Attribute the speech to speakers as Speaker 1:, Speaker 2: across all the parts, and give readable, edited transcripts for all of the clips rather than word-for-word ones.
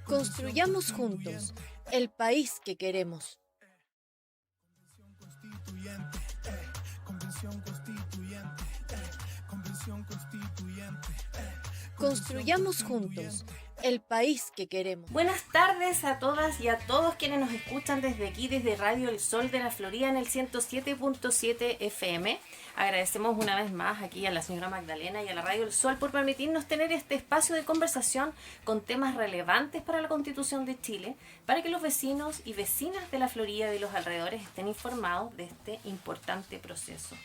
Speaker 1: Construyamos juntos el país que queremos. Construyamos juntos el país que queremos.
Speaker 2: Buenas tardes a todas y a todos quienes nos escuchan desde aquí, desde Radio El Sol de la Florida en el 107.7 FM. Agradecemos una vez más aquí a la señora Magdalena y a la Radio El Sol por permitirnos tener este espacio de conversación con temas relevantes para la Constitución de Chile, para que los vecinos y vecinas de la Florida y de los alrededores estén informados de este importante proceso.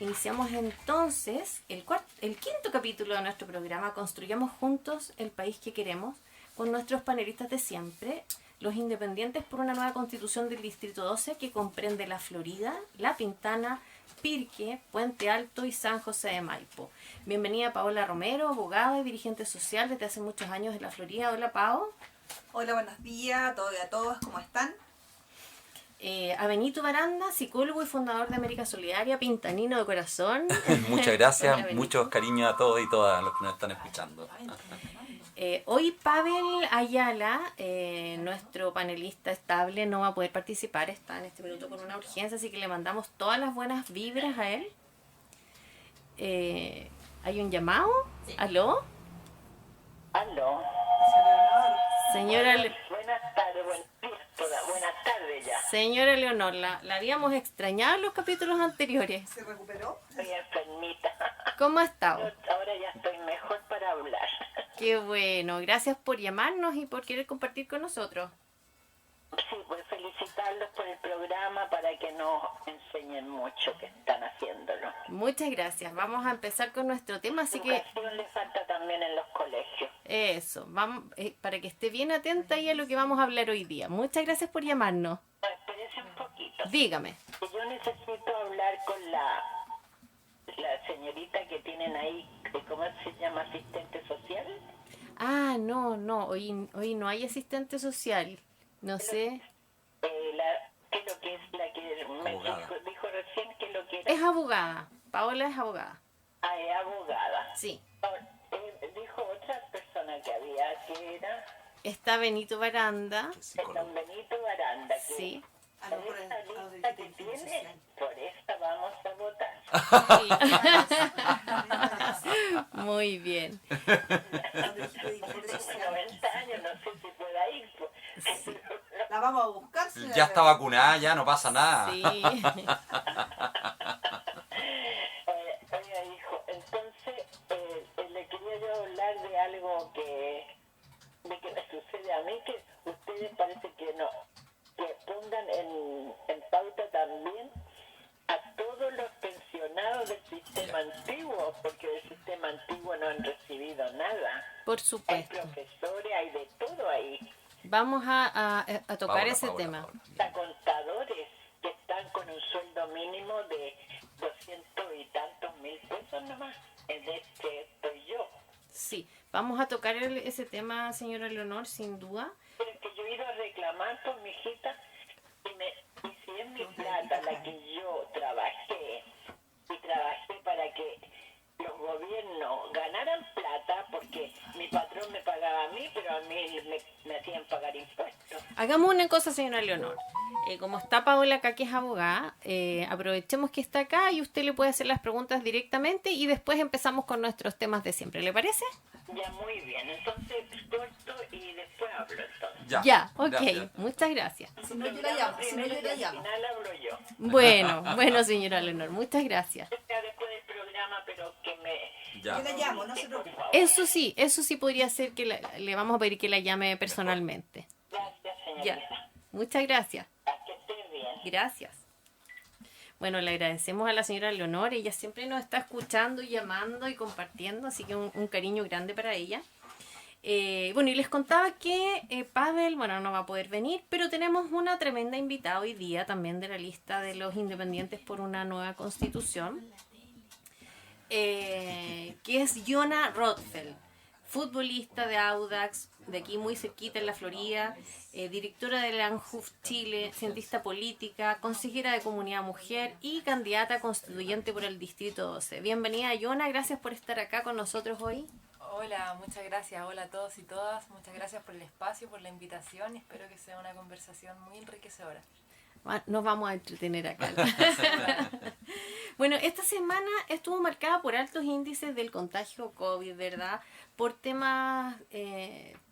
Speaker 2: Iniciamos entonces el quinto capítulo de nuestro programa Construyamos Juntos el País que Queremos, con nuestros panelistas de siempre, los independientes por una nueva constitución del Distrito 12 que comprende la Florida, La Pintana, Pirque, Puente Alto y San José de Maipo. Bienvenida Paola Romero, abogada y dirigente social desde hace muchos años en la Florida. Hola Pao.
Speaker 3: Hola, buenos días a todos y a todas, ¿cómo están?
Speaker 2: A Benito Baranda, psicólogo y fundador de América Solidaria, pintanino de corazón.
Speaker 4: Muchas gracias, muchos cariños a todos y todas los que nos están escuchando.
Speaker 2: Hoy Pavel Ayala, nuestro panelista estable, no va a poder participar, está en este minuto con una urgencia, así que le mandamos todas las buenas vibras a él. ¿Hay un llamado? Sí. ¿Aló?
Speaker 5: Aló.
Speaker 2: Señora
Speaker 5: Buenas tardes, buenas tardes ya.
Speaker 2: Señora Leonor, la habíamos extrañado en los capítulos anteriores.
Speaker 3: ¿Se recuperó?
Speaker 5: Estoy enfermita.
Speaker 2: ¿Cómo ha estado?
Speaker 5: Ahora ya estoy mejor para hablar.
Speaker 2: Qué bueno, gracias por llamarnos y por querer compartir con nosotros.
Speaker 5: Sí, pues felicitarlos por el programa para que nos enseñen mucho que están haciéndolo.
Speaker 2: Muchas gracias, vamos a empezar con nuestro tema, así que...
Speaker 5: Educación le falta también en los colegios.
Speaker 2: Eso, vamos, para que esté bien atenta ahí a lo que vamos a hablar hoy día. Muchas gracias por llamarnos.
Speaker 5: Espérese un poquito.
Speaker 2: Dígame.
Speaker 5: Yo necesito hablar con la señorita que tienen ahí, ¿cómo se llama? ¿Asistente social?
Speaker 2: Ah, no, hoy no hay asistente social. No sé.
Speaker 5: ¿Qué es lo que es la que me dijo recién que lo que era?
Speaker 2: Es abogada. Paola es abogada.
Speaker 5: Ah, es abogada.
Speaker 2: Sí.
Speaker 5: Dijo otra persona que había, que era...
Speaker 2: Está Benito Baranda.
Speaker 5: Está Benito Baranda. Que
Speaker 2: sí.
Speaker 5: Por esta lista que tiene, por esta vamos a votar.
Speaker 2: Sí. Muy bien.
Speaker 5: Tengo 90 años, no sé si pueda ir.
Speaker 2: Sí.
Speaker 3: La vamos a buscar.
Speaker 4: Ya está vacunada, ya no pasa nada.
Speaker 2: Sí.
Speaker 5: Oiga, hijo, entonces le quería yo hablar de algo que me sucede a mí, que ustedes parece que no, que pongan en pauta también a todos los pensionados del sistema antiguo, porque del sistema antiguo no han recibido nada.
Speaker 2: Por supuesto.
Speaker 5: Hay profesores, hay de todo ahí.
Speaker 2: Vamos a tocar ese tema.
Speaker 5: Hasta contadores que están con un sueldo mínimo de 200 y tantos mil pesos nomás. En este estoy yo.
Speaker 2: Sí, vamos a tocar ese tema, señora Leonor, sin duda.
Speaker 5: Pero es que yo he ido a reclamar por mi hijita y si es mi plata la que yo trabajé para que los gobiernos ganaran plata, porque mi patrón me pagaba a mí, pero a mí me hacían pagar impuestos.
Speaker 2: Hagamos una cosa, señora Leonor. Como está Paola acá, que es abogada, aprovechemos que está acá y usted le puede hacer las preguntas directamente y después empezamos con nuestros temas de siempre. ¿Le parece?
Speaker 5: Ya, muy bien. Entonces corto y después hablo entonces.
Speaker 2: Ya, ok.
Speaker 4: Gracias.
Speaker 2: Muchas gracias.
Speaker 3: Si no, yo la llamo.
Speaker 5: Al final hablo yo.
Speaker 2: Bueno, señora Leonor, muchas gracias.
Speaker 5: Después del programa, pero que me...
Speaker 4: Ya.
Speaker 3: Yo la llamo, no se preocupe.
Speaker 2: Eso sí podría ser que le vamos a pedir que la llame personalmente.
Speaker 5: Gracias, señorita.
Speaker 2: Ya, muchas gracias.
Speaker 5: Que esté bien.
Speaker 2: Gracias. Bueno, le agradecemos a la señora Leonor, ella siempre nos está escuchando y llamando y compartiendo, así que un cariño grande para ella. Bueno, y les contaba que Pavel, no va a poder venir, pero tenemos una tremenda invitada hoy día también de la lista de los independientes por una nueva constitución, que es Yona Rothfeld, futbolista de Audax, de aquí muy cerquita en la Florida, directora de la ANJUF Chile, cientista política, consejera de Comunidad Mujer y candidata constituyente por el Distrito 12. Bienvenida, Yona, gracias por estar acá con nosotros hoy.
Speaker 6: Hola, muchas gracias. Hola a todos y todas. Muchas gracias por el espacio, por la invitación. Espero que sea una conversación muy enriquecedora.
Speaker 2: Nos vamos a entretener acá. Bueno, esta semana estuvo marcada por altos índices del contagio COVID, ¿verdad? Por temas,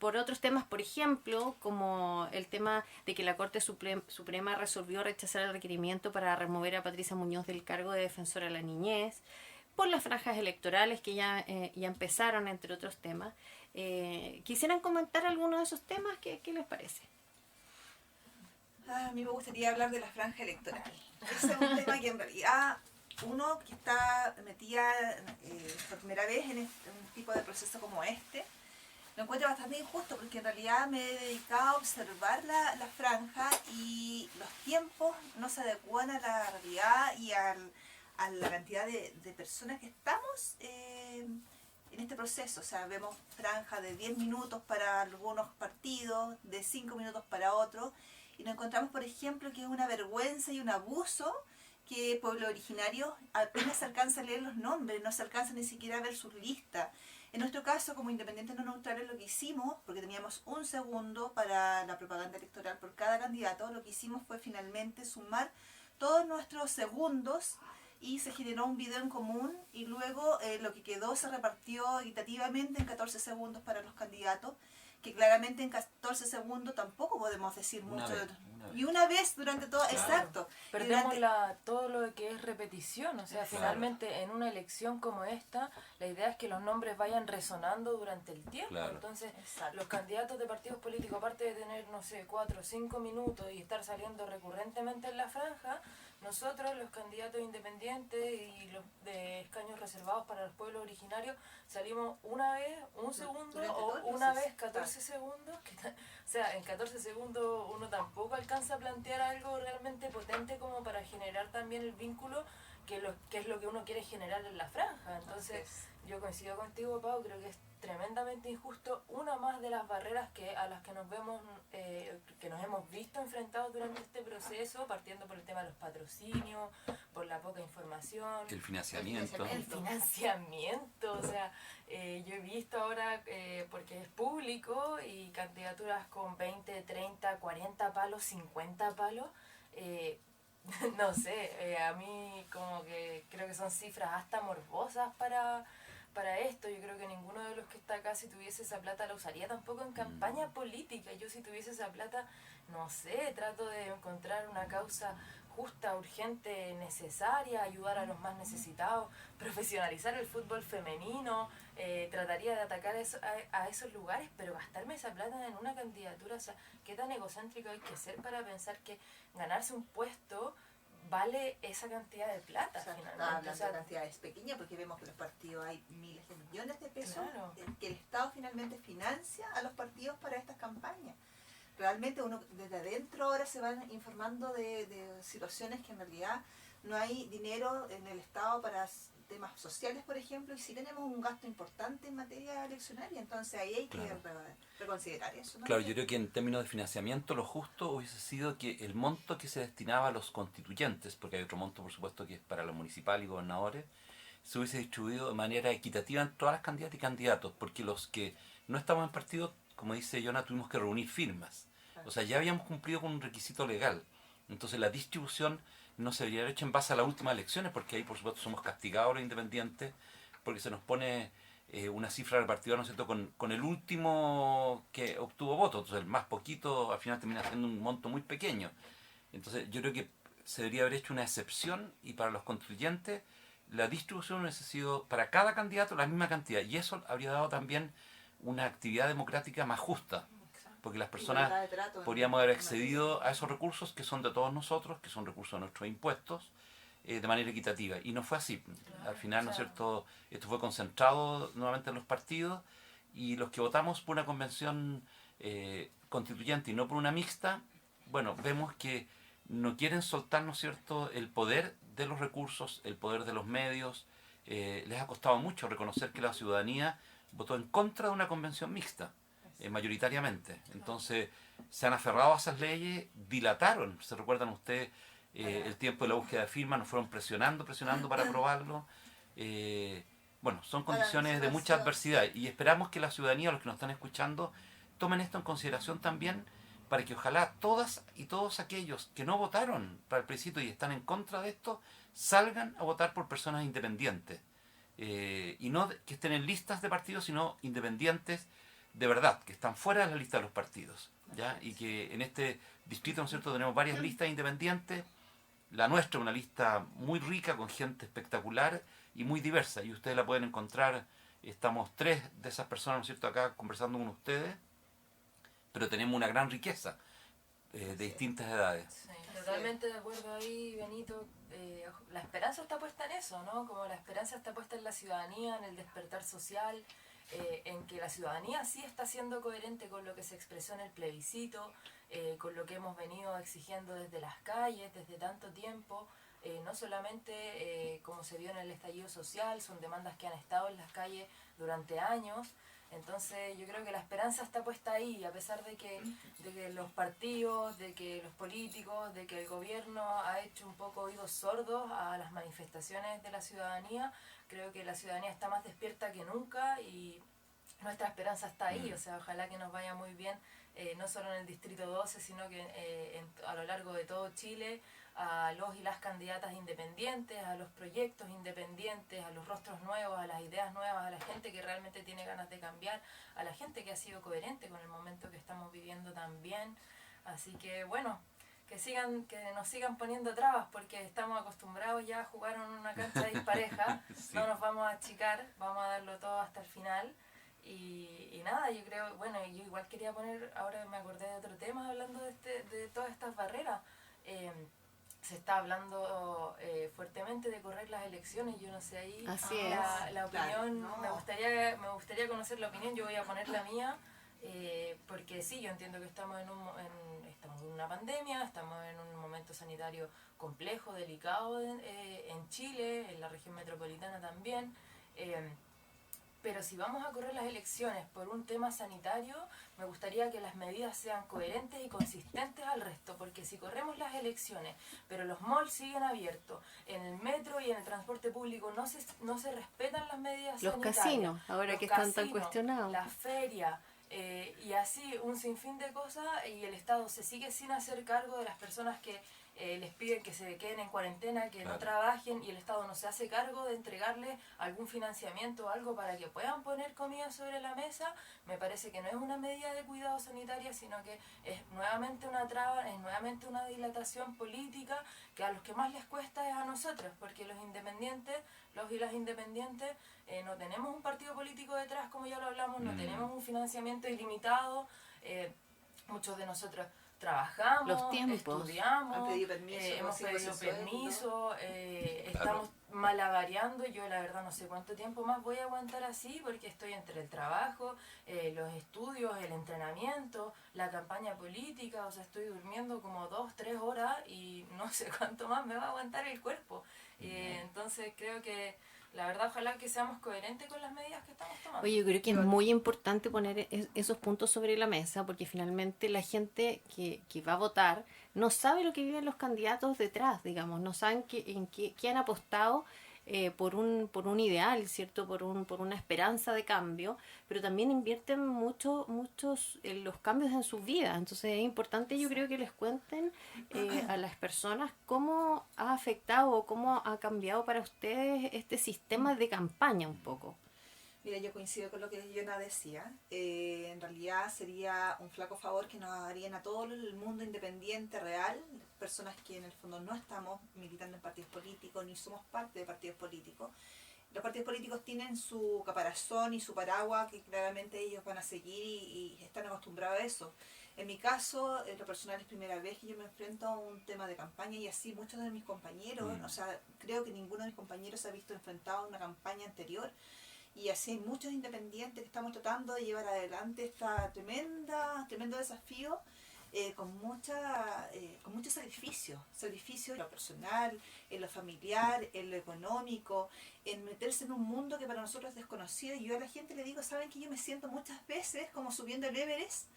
Speaker 2: por otros temas, por ejemplo, como el tema de que la Corte Suprema resolvió rechazar el requerimiento para remover a Patricia Muñoz del cargo de defensora de la niñez, por las franjas electorales que ya empezaron, entre otros temas. ¿Quisieran comentar alguno de esos temas? ¿Qué les parece?
Speaker 3: A mí me gustaría hablar de la franja electoral. Ese es un tema que en realidad uno que está metida por primera vez en un tipo de proceso como este, lo encuentro bastante injusto porque en realidad me he dedicado a observar la franja y los tiempos no se adecuan a la realidad y a la cantidad de personas que estamos en este proceso. O sea, vemos franja de 10 minutos para algunos partidos, de 5 minutos para otros, y nos encontramos, por ejemplo, que es una vergüenza y un abuso que pueblo originario apenas se alcanza a leer los nombres, no se alcanza ni siquiera a ver sus listas. En nuestro caso, como independientes no neutrales, lo que hicimos, porque teníamos un segundo para la propaganda electoral por cada candidato, lo que hicimos fue finalmente sumar todos nuestros segundos y se generó un video en común y luego lo que quedó se repartió equitativamente en 14 segundos para los candidatos, que claramente en 14 segundos tampoco podemos decir mucho. Y una vez durante todo, claro. Exacto.
Speaker 6: Perdemos todo lo que es repetición, o sea, finalmente en una elección como esta, la idea es que los nombres vayan resonando durante el tiempo. Claro. Entonces, exacto, los candidatos de partidos políticos, aparte de tener, no sé, 4 o 5 minutos y estar saliendo recurrentemente en la franja, nosotros, los candidatos independientes y los de escaños reservados para los pueblos originarios, salimos una vez, un segundo, o una vez 14 segundos. O sea, en 14 segundos uno tampoco alcanza a plantear algo realmente potente como para generar también el vínculo que es lo que uno quiere generar en la franja. Entonces, yo coincido contigo, Pau, creo que es tremendamente injusto. Una más de las barreras a las que nos vemos, que nos hemos visto enfrentados durante este proceso, partiendo por el tema de los patrocinios, por la poca información.
Speaker 4: El financiamiento.
Speaker 6: El financiamiento, o sea, yo he visto ahora, porque es público, y candidaturas con 20, 30, 40 palos, 50 palos, no sé, a mí como que creo que son cifras hasta morbosas para esto. Yo creo que ninguno de los que está acá, si tuviese esa plata, la usaría tampoco en campaña política. Yo, si tuviese esa plata, no sé, trato de encontrar una causa justa, urgente, necesaria, ayudar a los más necesitados, profesionalizar el fútbol femenino, trataría de atacar a esos lugares, pero gastarme esa plata en una candidatura, o sea, ¿qué tan egocéntrico hay que ser para pensar que ganarse un puesto vale esa cantidad de plata?
Speaker 3: O sea,
Speaker 6: finalmente?
Speaker 3: hablando de cantidades pequeñas, porque vemos que los partidos hay miles de millones de pesos, claro, que el Estado finalmente financia a los partidos para estas campañas. Realmente uno desde adentro ahora se van informando de situaciones que en realidad no hay dinero en el Estado para temas sociales, por ejemplo, y sí tenemos un gasto importante en materia eleccionaria, entonces ahí hay que reconsiderar eso, ¿no?
Speaker 4: Claro, yo creo que en términos de financiamiento lo justo hubiese sido que el monto que se destinaba a los constituyentes, porque hay otro monto por supuesto que es para los municipales y gobernadores, se hubiese distribuido de manera equitativa en todas las candidatas y candidatos, porque los que no estaban en partido, como dice Jonah, tuvimos que reunir firmas. O sea, ya habíamos cumplido con un requisito legal. Entonces la distribución no se debería haber hecho en base a las últimas elecciones, porque ahí por supuesto somos castigados los independientes, porque se nos pone una cifra repartida, ¿no es cierto?, con el último que obtuvo votos. Entonces el más poquito al final termina siendo un monto muy pequeño. Entonces yo creo que se debería haber hecho una excepción, y para los constituyentes la distribución hubiese sido para cada candidato la misma cantidad, y eso habría dado también una actividad democrática más justa, porque las personas podríamos haber accedido a esos recursos que son de todos nosotros, que son recursos de nuestros impuestos, de manera equitativa. Y no fue así. Al final, ¿no es cierto?, esto fue concentrado nuevamente en los partidos, y los que votamos por una convención constituyente y no por una mixta, bueno, vemos que no quieren soltar, ¿no es cierto?, el poder de los recursos, el poder de los medios. Les ha costado mucho reconocer que la ciudadanía votó en contra de una convención mixta, mayoritariamente. Entonces se han aferrado a esas leyes, dilataron, se recuerdan ustedes el tiempo de la búsqueda de firmas, nos fueron presionando para aprobarlo, bueno, son condiciones de mucha adversidad y esperamos que la ciudadanía, los que nos están escuchando, tomen esto en consideración también para que ojalá todas y todos aquellos que no votaron para el plebiscito y están en contra de esto, salgan a votar por personas independientes. Y no que estén en listas de partidos, sino independientes de verdad, que están fuera de la lista de los partidos, ¿ya? Y que en este distrito, ¿no es cierto?, tenemos varias listas independientes. La nuestra es una lista muy rica, con gente espectacular y muy diversa, y ustedes la pueden encontrar. Estamos 3 de esas personas, ¿no es cierto?, acá conversando con ustedes, pero tenemos una gran riqueza de distintas edades.
Speaker 6: Sí, totalmente de acuerdo ahí, Benito. La esperanza está puesta en eso, ¿no? Como la esperanza está puesta en la ciudadanía, en el despertar social, en que la ciudadanía sí está siendo coherente con lo que se expresó en el plebiscito, con lo que hemos venido exigiendo desde las calles, desde tanto tiempo. No solamente como se vio en el estallido social, son demandas que han estado en las calles durante años. Entonces yo creo que la esperanza está puesta ahí, a pesar de que los partidos, de que los políticos, de que el gobierno ha hecho un poco oídos sordos a las manifestaciones de la ciudadanía. Creo que la ciudadanía está más despierta que nunca y nuestra esperanza está ahí. O sea, ojalá que nos vaya muy bien, no solo en el Distrito 12, sino que a lo largo de todo Chile, a los y las candidatas independientes, a los proyectos independientes, a los rostros nuevos, a las ideas nuevas, a la gente que realmente tiene ganas de cambiar, a la gente que ha sido coherente con el momento que estamos viviendo también. Así que bueno, que nos sigan poniendo trabas, porque estamos acostumbrados ya a jugar en una cancha dispareja. Sí. No nos vamos a achicar, vamos a darlo todo hasta el final. Y nada, yo creo, bueno, yo igual quería poner, ahora me acordé de otro tema hablando de todas estas barreras. Se está hablando fuertemente de correr las elecciones, yo no sé ahí la opinión, claro, no. me gustaría conocer la opinión, yo voy a poner la mía, porque sí, yo entiendo que estamos en una pandemia, estamos en un momento sanitario complejo, delicado en Chile, en la región metropolitana también, pero si vamos a correr las elecciones por un tema sanitario, me gustaría que las medidas sean coherentes y consistentes al resto, porque si corremos las elecciones, pero los malls siguen abiertos, en el metro y en el transporte público no se respetan las medidas sanitarias.
Speaker 1: Los casinos, ahora que están tan cuestionados.
Speaker 6: Las ferias, y así un sinfín de cosas, y el Estado se sigue sin hacer cargo de las personas que les piden que se queden en cuarentena, que no trabajen, y el Estado no se hace cargo de entregarles algún financiamiento o algo para que puedan poner comida sobre la mesa. Me parece que no es una medida de cuidado sanitaria, sino que es nuevamente una traba, es nuevamente una dilatación política, que a los que más les cuesta es a nosotros, porque los y las independientes, no tenemos un partido político detrás, como ya lo hablamos, no tenemos un financiamiento ilimitado, muchos de nosotros trabajamos, estudiamos, hemos pedido permiso, estamos malabareando. Yo la verdad no sé cuánto tiempo más voy a aguantar así, porque estoy entre el trabajo, los estudios, el entrenamiento, la campaña política, o sea, estoy durmiendo como 2-3 horas y no sé cuánto más me va a aguantar el cuerpo. Entonces creo que la verdad, ojalá que seamos coherentes con las medidas que estamos tomando.
Speaker 1: Oye, yo creo que es muy importante poner esos puntos sobre la mesa, porque finalmente la gente que va a votar no sabe lo que viven los candidatos detrás, digamos, no saben qué han apostado por un ideal, ¿cierto? Por una esperanza de cambio, pero también invierten muchos los cambios en sus vidas. Entonces es importante, yo creo, que les cuenten a las personas cómo ha afectado o cómo ha cambiado para ustedes este sistema de campaña un poco.
Speaker 3: Mira, yo coincido con lo que Yona decía. En realidad sería un flaco favor que nos harían a todo el mundo independiente, real, personas que en el fondo no estamos militando en partidos políticos ni somos parte de partidos políticos. Los partidos políticos tienen su caparazón y su paraguas que claramente ellos van a seguir y están acostumbrados a eso. En mi caso, en lo personal es primera vez que yo me enfrento a un tema de campaña, y así muchos de mis compañeros, o sea, creo que ninguno de mis compañeros se ha visto enfrentado a una campaña anterior. Y así hay muchos independientes que estamos tratando de llevar adelante esta tremendo desafío con mucho sacrificio en lo personal, en lo familiar, en lo económico, en meterse en un mundo que para nosotros es desconocido. Y yo a la gente le digo, saben que yo me siento muchas veces como subiendo el Everest,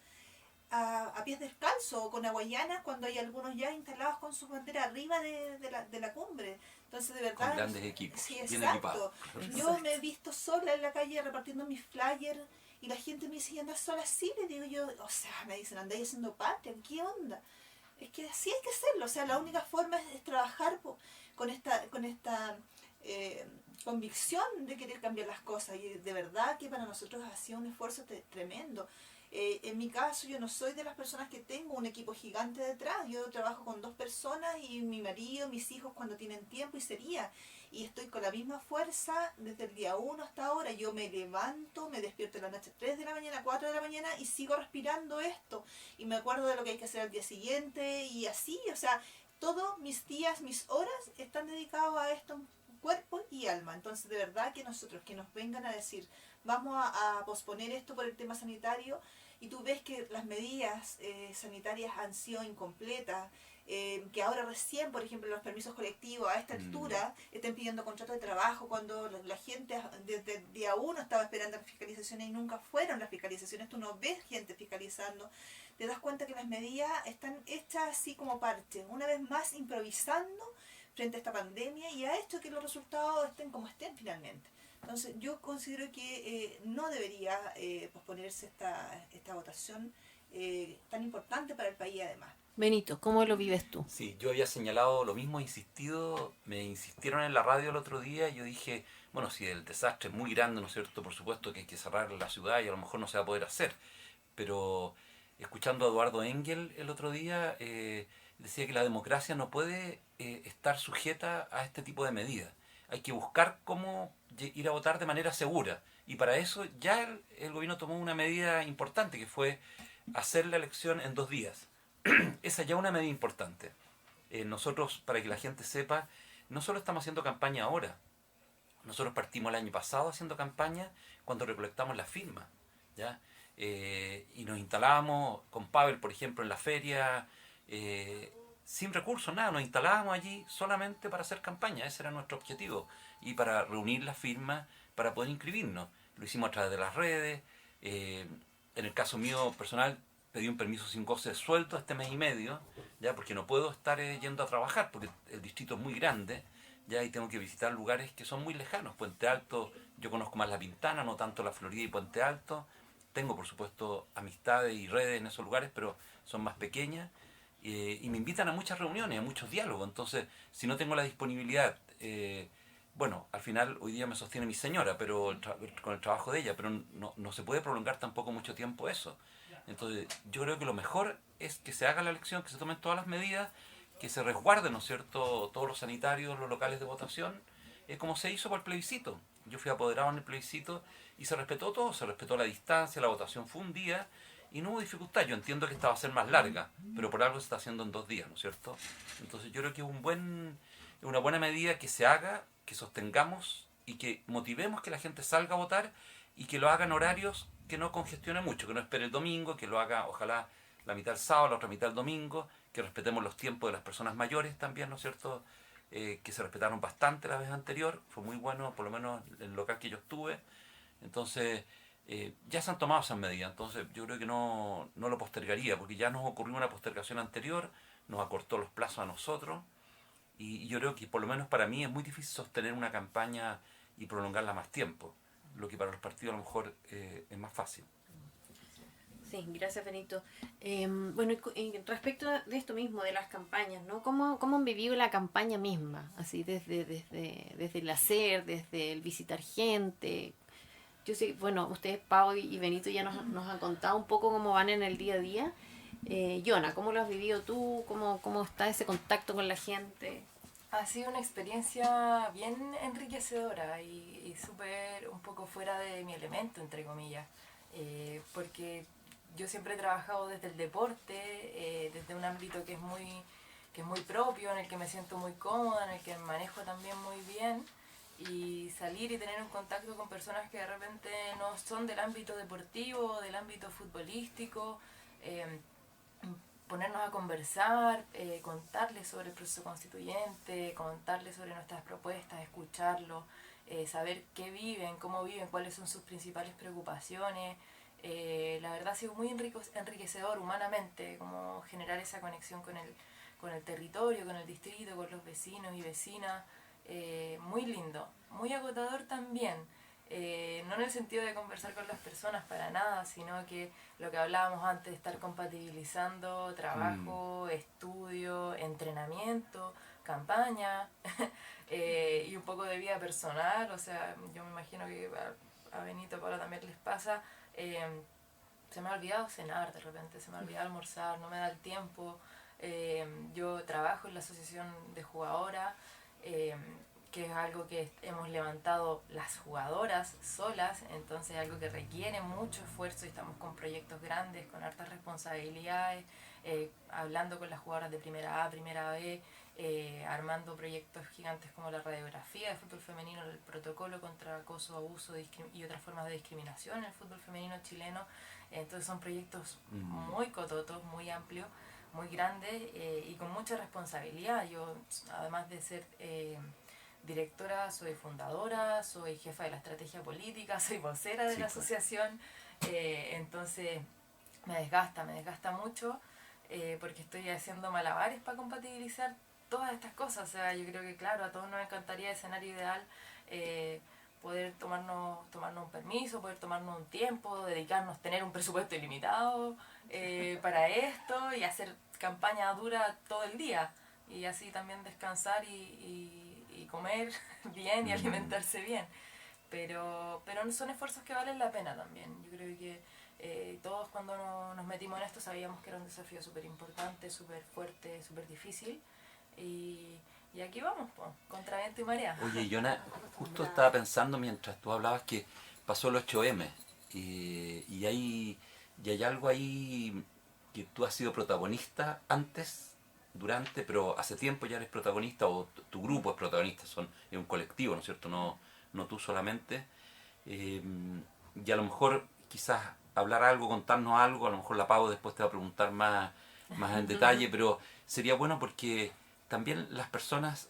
Speaker 3: a pies descalzos o con hawaianas cuando hay algunos ya instalados con su bandera arriba de la cumbre. Entonces, de verdad...
Speaker 4: Con grandes equipos,
Speaker 3: sí,
Speaker 4: bien
Speaker 3: exacto.
Speaker 4: equipados.
Speaker 3: Yo me he visto sola en la calle repartiendo mis flyers y la gente me dice, ¿y andas sola así? Le digo yo, o sea, me dicen, andáis haciendo patria, ¿qué onda? Es que así hay que hacerlo, o sea, la única forma es trabajar con esta convicción de querer cambiar las cosas, y de verdad que para nosotros ha sido un esfuerzo tremendo. En mi caso, yo no soy de las personas que tengo un equipo gigante detrás. Yo trabajo con 2 personas y mi marido, mis hijos cuando tienen tiempo y estoy con la misma fuerza desde el día 1 hasta ahora. Yo me levanto, me despierto en la noche 3 de la mañana, 4 de la mañana y sigo respirando esto. Y me acuerdo de lo que hay que hacer al día siguiente y así, o sea, todos mis días, mis horas están dedicados a esto, cuerpo y alma. Entonces, de verdad que nosotros, que nos vengan a decir, vamos a posponer esto por el tema sanitario, y tú ves que las medidas sanitarias han sido incompletas, que ahora recién, por ejemplo, los permisos colectivos a esta altura estén pidiendo contrato de trabajo cuando la gente desde el día 1 estaba esperando las fiscalizaciones y nunca fueron las fiscalizaciones. Tú no ves gente fiscalizando. Te das cuenta que las medidas están hechas así como parche, una vez más improvisando frente a esta pandemia, y ha hecho que los resultados estén como estén finalmente. Entonces yo considero que no debería posponerse esta votación tan importante para el país además.
Speaker 1: Benito, ¿cómo lo vives tú?
Speaker 4: Sí, yo había señalado lo mismo, insistido, me insistieron en la radio el otro día y yo dije, bueno, si el desastre es muy grande, ¿no es cierto? Por supuesto que hay que cerrar la ciudad y a lo mejor no se va a poder hacer, pero escuchando a Eduardo Engel el otro día, decía que la democracia no puede estar sujeta a este tipo de medidas. Hay que buscar cómo ir a votar de manera segura. Y para eso ya el gobierno tomó una medida importante, que fue hacer la elección en 2 días. Esa ya es una medida importante. Nosotros, para que la gente sepa, no solo estamos haciendo campaña ahora. Nosotros partimos el año pasado haciendo campaña cuando recolectamos las firmas, ¿ya? Y nos instalábamos con Pavel, por ejemplo, en la feria, sin recursos, nada, nos instalábamos allí solamente para hacer campaña, ese era nuestro objetivo, y para reunir las firmas para poder inscribirnos. Lo hicimos a través de las redes. En el caso mío personal, pedí un permiso sin goce de sueldo este mes y medio, ya, porque no puedo estar yendo a trabajar, porque el distrito es muy grande, ya, y tengo que visitar lugares que son muy lejanos. Puente Alto, yo conozco más La Pintana, no tanto La Florida y Puente Alto. Tengo, por supuesto, amistades y redes en esos lugares, pero son más pequeñas. Y me invitan a muchas reuniones, a muchos diálogos. Entonces, si no tengo la disponibilidad, bueno, al final hoy día me sostiene mi señora, pero con el trabajo de ella, pero no se puede prolongar tampoco mucho tiempo eso. Entonces, yo creo que lo mejor es que se haga la elección, que se tomen todas las medidas, que se resguarden, ¿no es cierto?, todos los sanitarios, los locales de votación, como se hizo por el plebiscito. Yo fui apoderado en el plebiscito y se respetó todo, se respetó la distancia, la votación fue un día y no hubo dificultad. Yo entiendo que esta va a ser más larga, pero por algo se está haciendo en 2 días, ¿no es cierto? Entonces yo creo que es una buena medida que se haga, que sostengamos y que motivemos que la gente salga a votar y que lo haga en horarios que no congestione mucho, que no espere el domingo, que lo haga ojalá la mitad el sábado, la otra mitad el domingo, que respetemos los tiempos de las personas mayores también, ¿no es cierto?, que se respetaron bastante la vez anterior, fue muy bueno, por lo menos en el local que yo estuve. Entonces, ya se han tomado esas medidas, entonces yo creo que no lo postergaría, porque ya nos ocurrió una postergación anterior, nos acortó los plazos a nosotros, y yo creo que por lo menos para mí es muy difícil sostener una campaña y prolongarla más tiempo, lo que para los partidos a lo mejor es más fácil.
Speaker 1: Sí, gracias Benito. Bueno, y respecto de esto mismo, de las campañas, ¿no? ¿Cómo han vivido la campaña misma? Así desde el hacer, desde el visitar gente. Yo sé, bueno, ustedes, Pau y Benito, ya nos han contado un poco cómo van en el día a día. Yona, ¿cómo lo has vivido tú? ¿Cómo está ese contacto con la gente?
Speaker 6: Ha sido una experiencia bien enriquecedora y súper un poco fuera de mi elemento, entre comillas, porque yo siempre he trabajado desde el deporte, desde un ámbito que es muy propio, en el que me siento muy cómoda, en el que me manejo también muy bien, y salir y tener un contacto con personas que de repente no son del ámbito deportivo, del ámbito futbolístico, ponernos a conversar, contarles sobre el proceso constituyente, contarles sobre nuestras propuestas, escucharlos, saber qué viven, cómo viven, cuáles son sus principales preocupaciones, La verdad ha sido muy enriquecedor humanamente, como generar esa conexión con el territorio, con el distrito, con los vecinos y vecinas. Muy lindo, muy agotador también. No en el sentido de conversar con las personas para nada, sino que lo que hablábamos antes, de estar compatibilizando trabajo, estudio, entrenamiento, campaña y un poco de vida personal. O sea, yo me imagino que a Benito, Paula también les pasa. Se me ha olvidado cenar de repente, se me ha olvidado almorzar, no me da el tiempo. Yo trabajo en la asociación de jugadoras, que es algo que hemos levantado las jugadoras solas, entonces es algo que requiere mucho esfuerzo y estamos con proyectos grandes, con hartas responsabilidades, hablando con las jugadoras de primera A, primera B, armando proyectos gigantes como la radiografía de fútbol femenino, el protocolo contra acoso, abuso y otras formas de discriminación en el fútbol femenino chileno. Entonces son proyectos muy cototos, muy amplios, muy grandes y con mucha responsabilidad. Yo, además de ser directora, soy fundadora, soy jefa de la estrategia política, soy vocera de la asociación, entonces me desgasta mucho porque estoy haciendo malabares para compatibilizar todas estas cosas. O sea, yo creo que claro, a todos nos encantaría el escenario ideal, poder tomarnos un permiso, poder tomarnos un tiempo, dedicarnos, tener un presupuesto ilimitado para esto y hacer campaña dura todo el día y así también descansar y comer bien y alimentarse bien. Pero son esfuerzos que valen la pena también. Yo creo que todos cuando nos metimos en esto sabíamos que era un desafío súper importante, súper fuerte, súper difícil. Y aquí vamos, contra viento y marea.
Speaker 4: Oye, Yona, justo estaba pensando mientras tú hablabas que pasó el 8M y hay algo ahí que tú has sido protagonista antes, durante, pero hace tiempo ya eres protagonista o tu grupo es protagonista, es un colectivo, ¿no es cierto? No tú solamente. Y a lo mejor quizás hablar algo, contarnos algo, a lo mejor la Pau después te va a preguntar más en detalle, pero sería bueno porque también las personas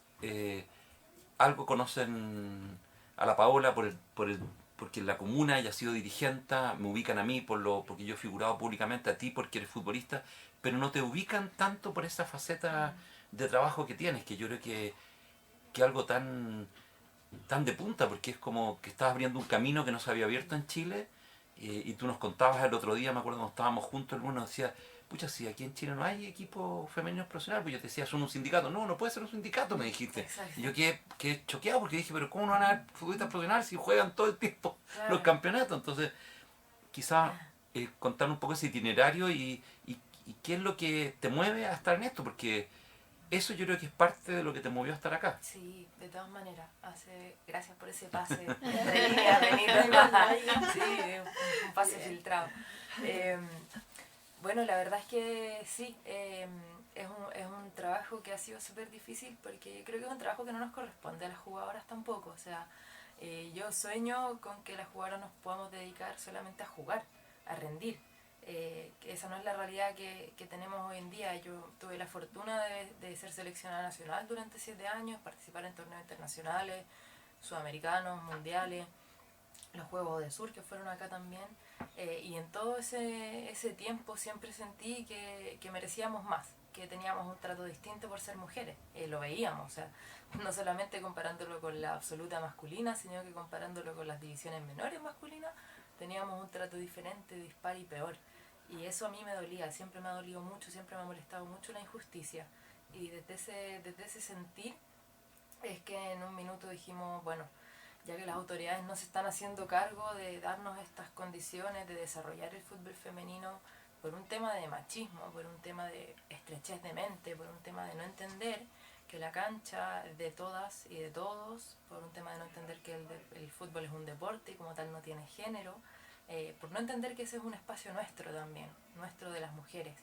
Speaker 4: algo conocen a la Paola porque en la comuna ella ha sido dirigente, me ubican a mí porque yo he figurado públicamente, a ti porque eres futbolista, pero no te ubican tanto por esa faceta de trabajo que tienes, que yo creo que algo tan de punta, porque es como que estás abriendo un camino que no se había abierto en Chile, y tú nos contabas el otro día, me acuerdo cuando estábamos juntos, el uno decía, pucha, si aquí en Chile no hay equipos femeninos profesionales, pues yo te decía, son un sindicato. No puede ser un sindicato, me dijiste.
Speaker 6: Exacto.
Speaker 4: Y yo quedé choqueado porque dije, pero ¿cómo no van a haber futbolistas profesionales si juegan todo el tiempo los campeonatos? Entonces, quizás contar un poco ese itinerario y qué es lo que te mueve a estar en esto, porque eso yo creo que es parte de lo que te movió a estar acá.
Speaker 6: Sí, de todas maneras. Gracias por ese pase de línea, Benito. Sí, un pase filtrado. Bueno, la verdad es que sí, es un trabajo que ha sido súper difícil porque creo que es un trabajo que no nos corresponde a las jugadoras tampoco. O sea, yo sueño con que las jugadoras nos podamos dedicar solamente a jugar, a rendir. Que esa no es la realidad que tenemos hoy en día. Yo tuve la fortuna de ser seleccionada nacional durante 7 años, participar en torneos internacionales, sudamericanos, mundiales, los Juegos de Sur que fueron acá también, y en todo ese tiempo siempre sentí que merecíamos más, que teníamos un trato distinto por ser mujeres, lo veíamos, o sea, no solamente comparándolo con la absoluta masculina, sino que comparándolo con las divisiones menores masculinas, teníamos un trato diferente, dispar y peor. Y eso a mí me dolía, siempre me ha dolido mucho, siempre me ha molestado mucho la injusticia. Y desde ese sentir es que en un minuto dijimos, bueno, ya que las autoridades no se están haciendo cargo de darnos estas condiciones de desarrollar el fútbol femenino por un tema de machismo, por un tema de estrechez de mente, por un tema de no entender que la cancha es de todas y de todos, por un tema de no entender que el fútbol es un deporte y como tal no tiene género, por no entender que ese es un espacio nuestro también, nuestro de las mujeres.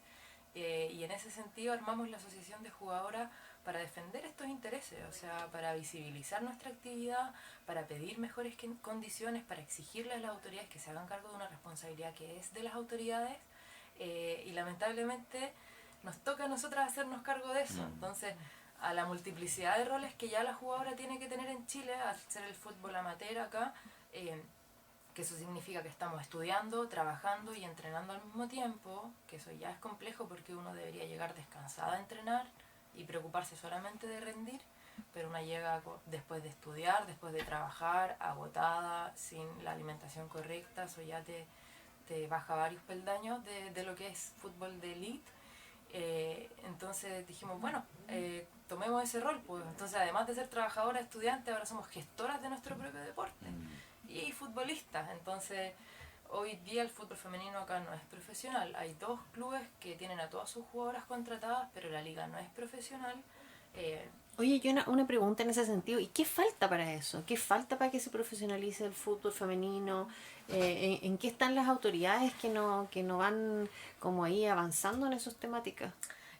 Speaker 6: Y en ese sentido armamos la asociación de jugadoras para defender estos intereses, o sea, para visibilizar nuestra actividad, para pedir mejores condiciones, para exigirle a las autoridades que se hagan cargo de una responsabilidad que es de las autoridades, y lamentablemente nos toca a nosotras hacernos cargo de eso. Entonces, a la multiplicidad de roles que ya la jugadora tiene que tener en Chile, al ser el fútbol amateur acá, que eso significa que estamos estudiando, trabajando y entrenando al mismo tiempo, que eso ya es complejo porque uno debería llegar descansada a entrenar y preocuparse solamente de rendir, pero una llega después de estudiar, después de trabajar, agotada, sin la alimentación correcta, eso ya te baja varios peldaños de lo que es fútbol de elite. Entonces dijimos, bueno, tomemos ese rol, pues entonces además de ser trabajadora, estudiante, ahora somos gestoras de nuestro propio deporte y futbolistas. Entonces hoy día el fútbol femenino acá no es profesional, hay 2 clubes que tienen a todas sus jugadoras contratadas, pero la liga no es profesional.
Speaker 1: Oye, yo una pregunta en ese sentido, ¿y qué falta para eso? ¿Qué falta para que se profesionalice el fútbol femenino? ¿En qué están las autoridades que no van como ahí avanzando en esas temáticas?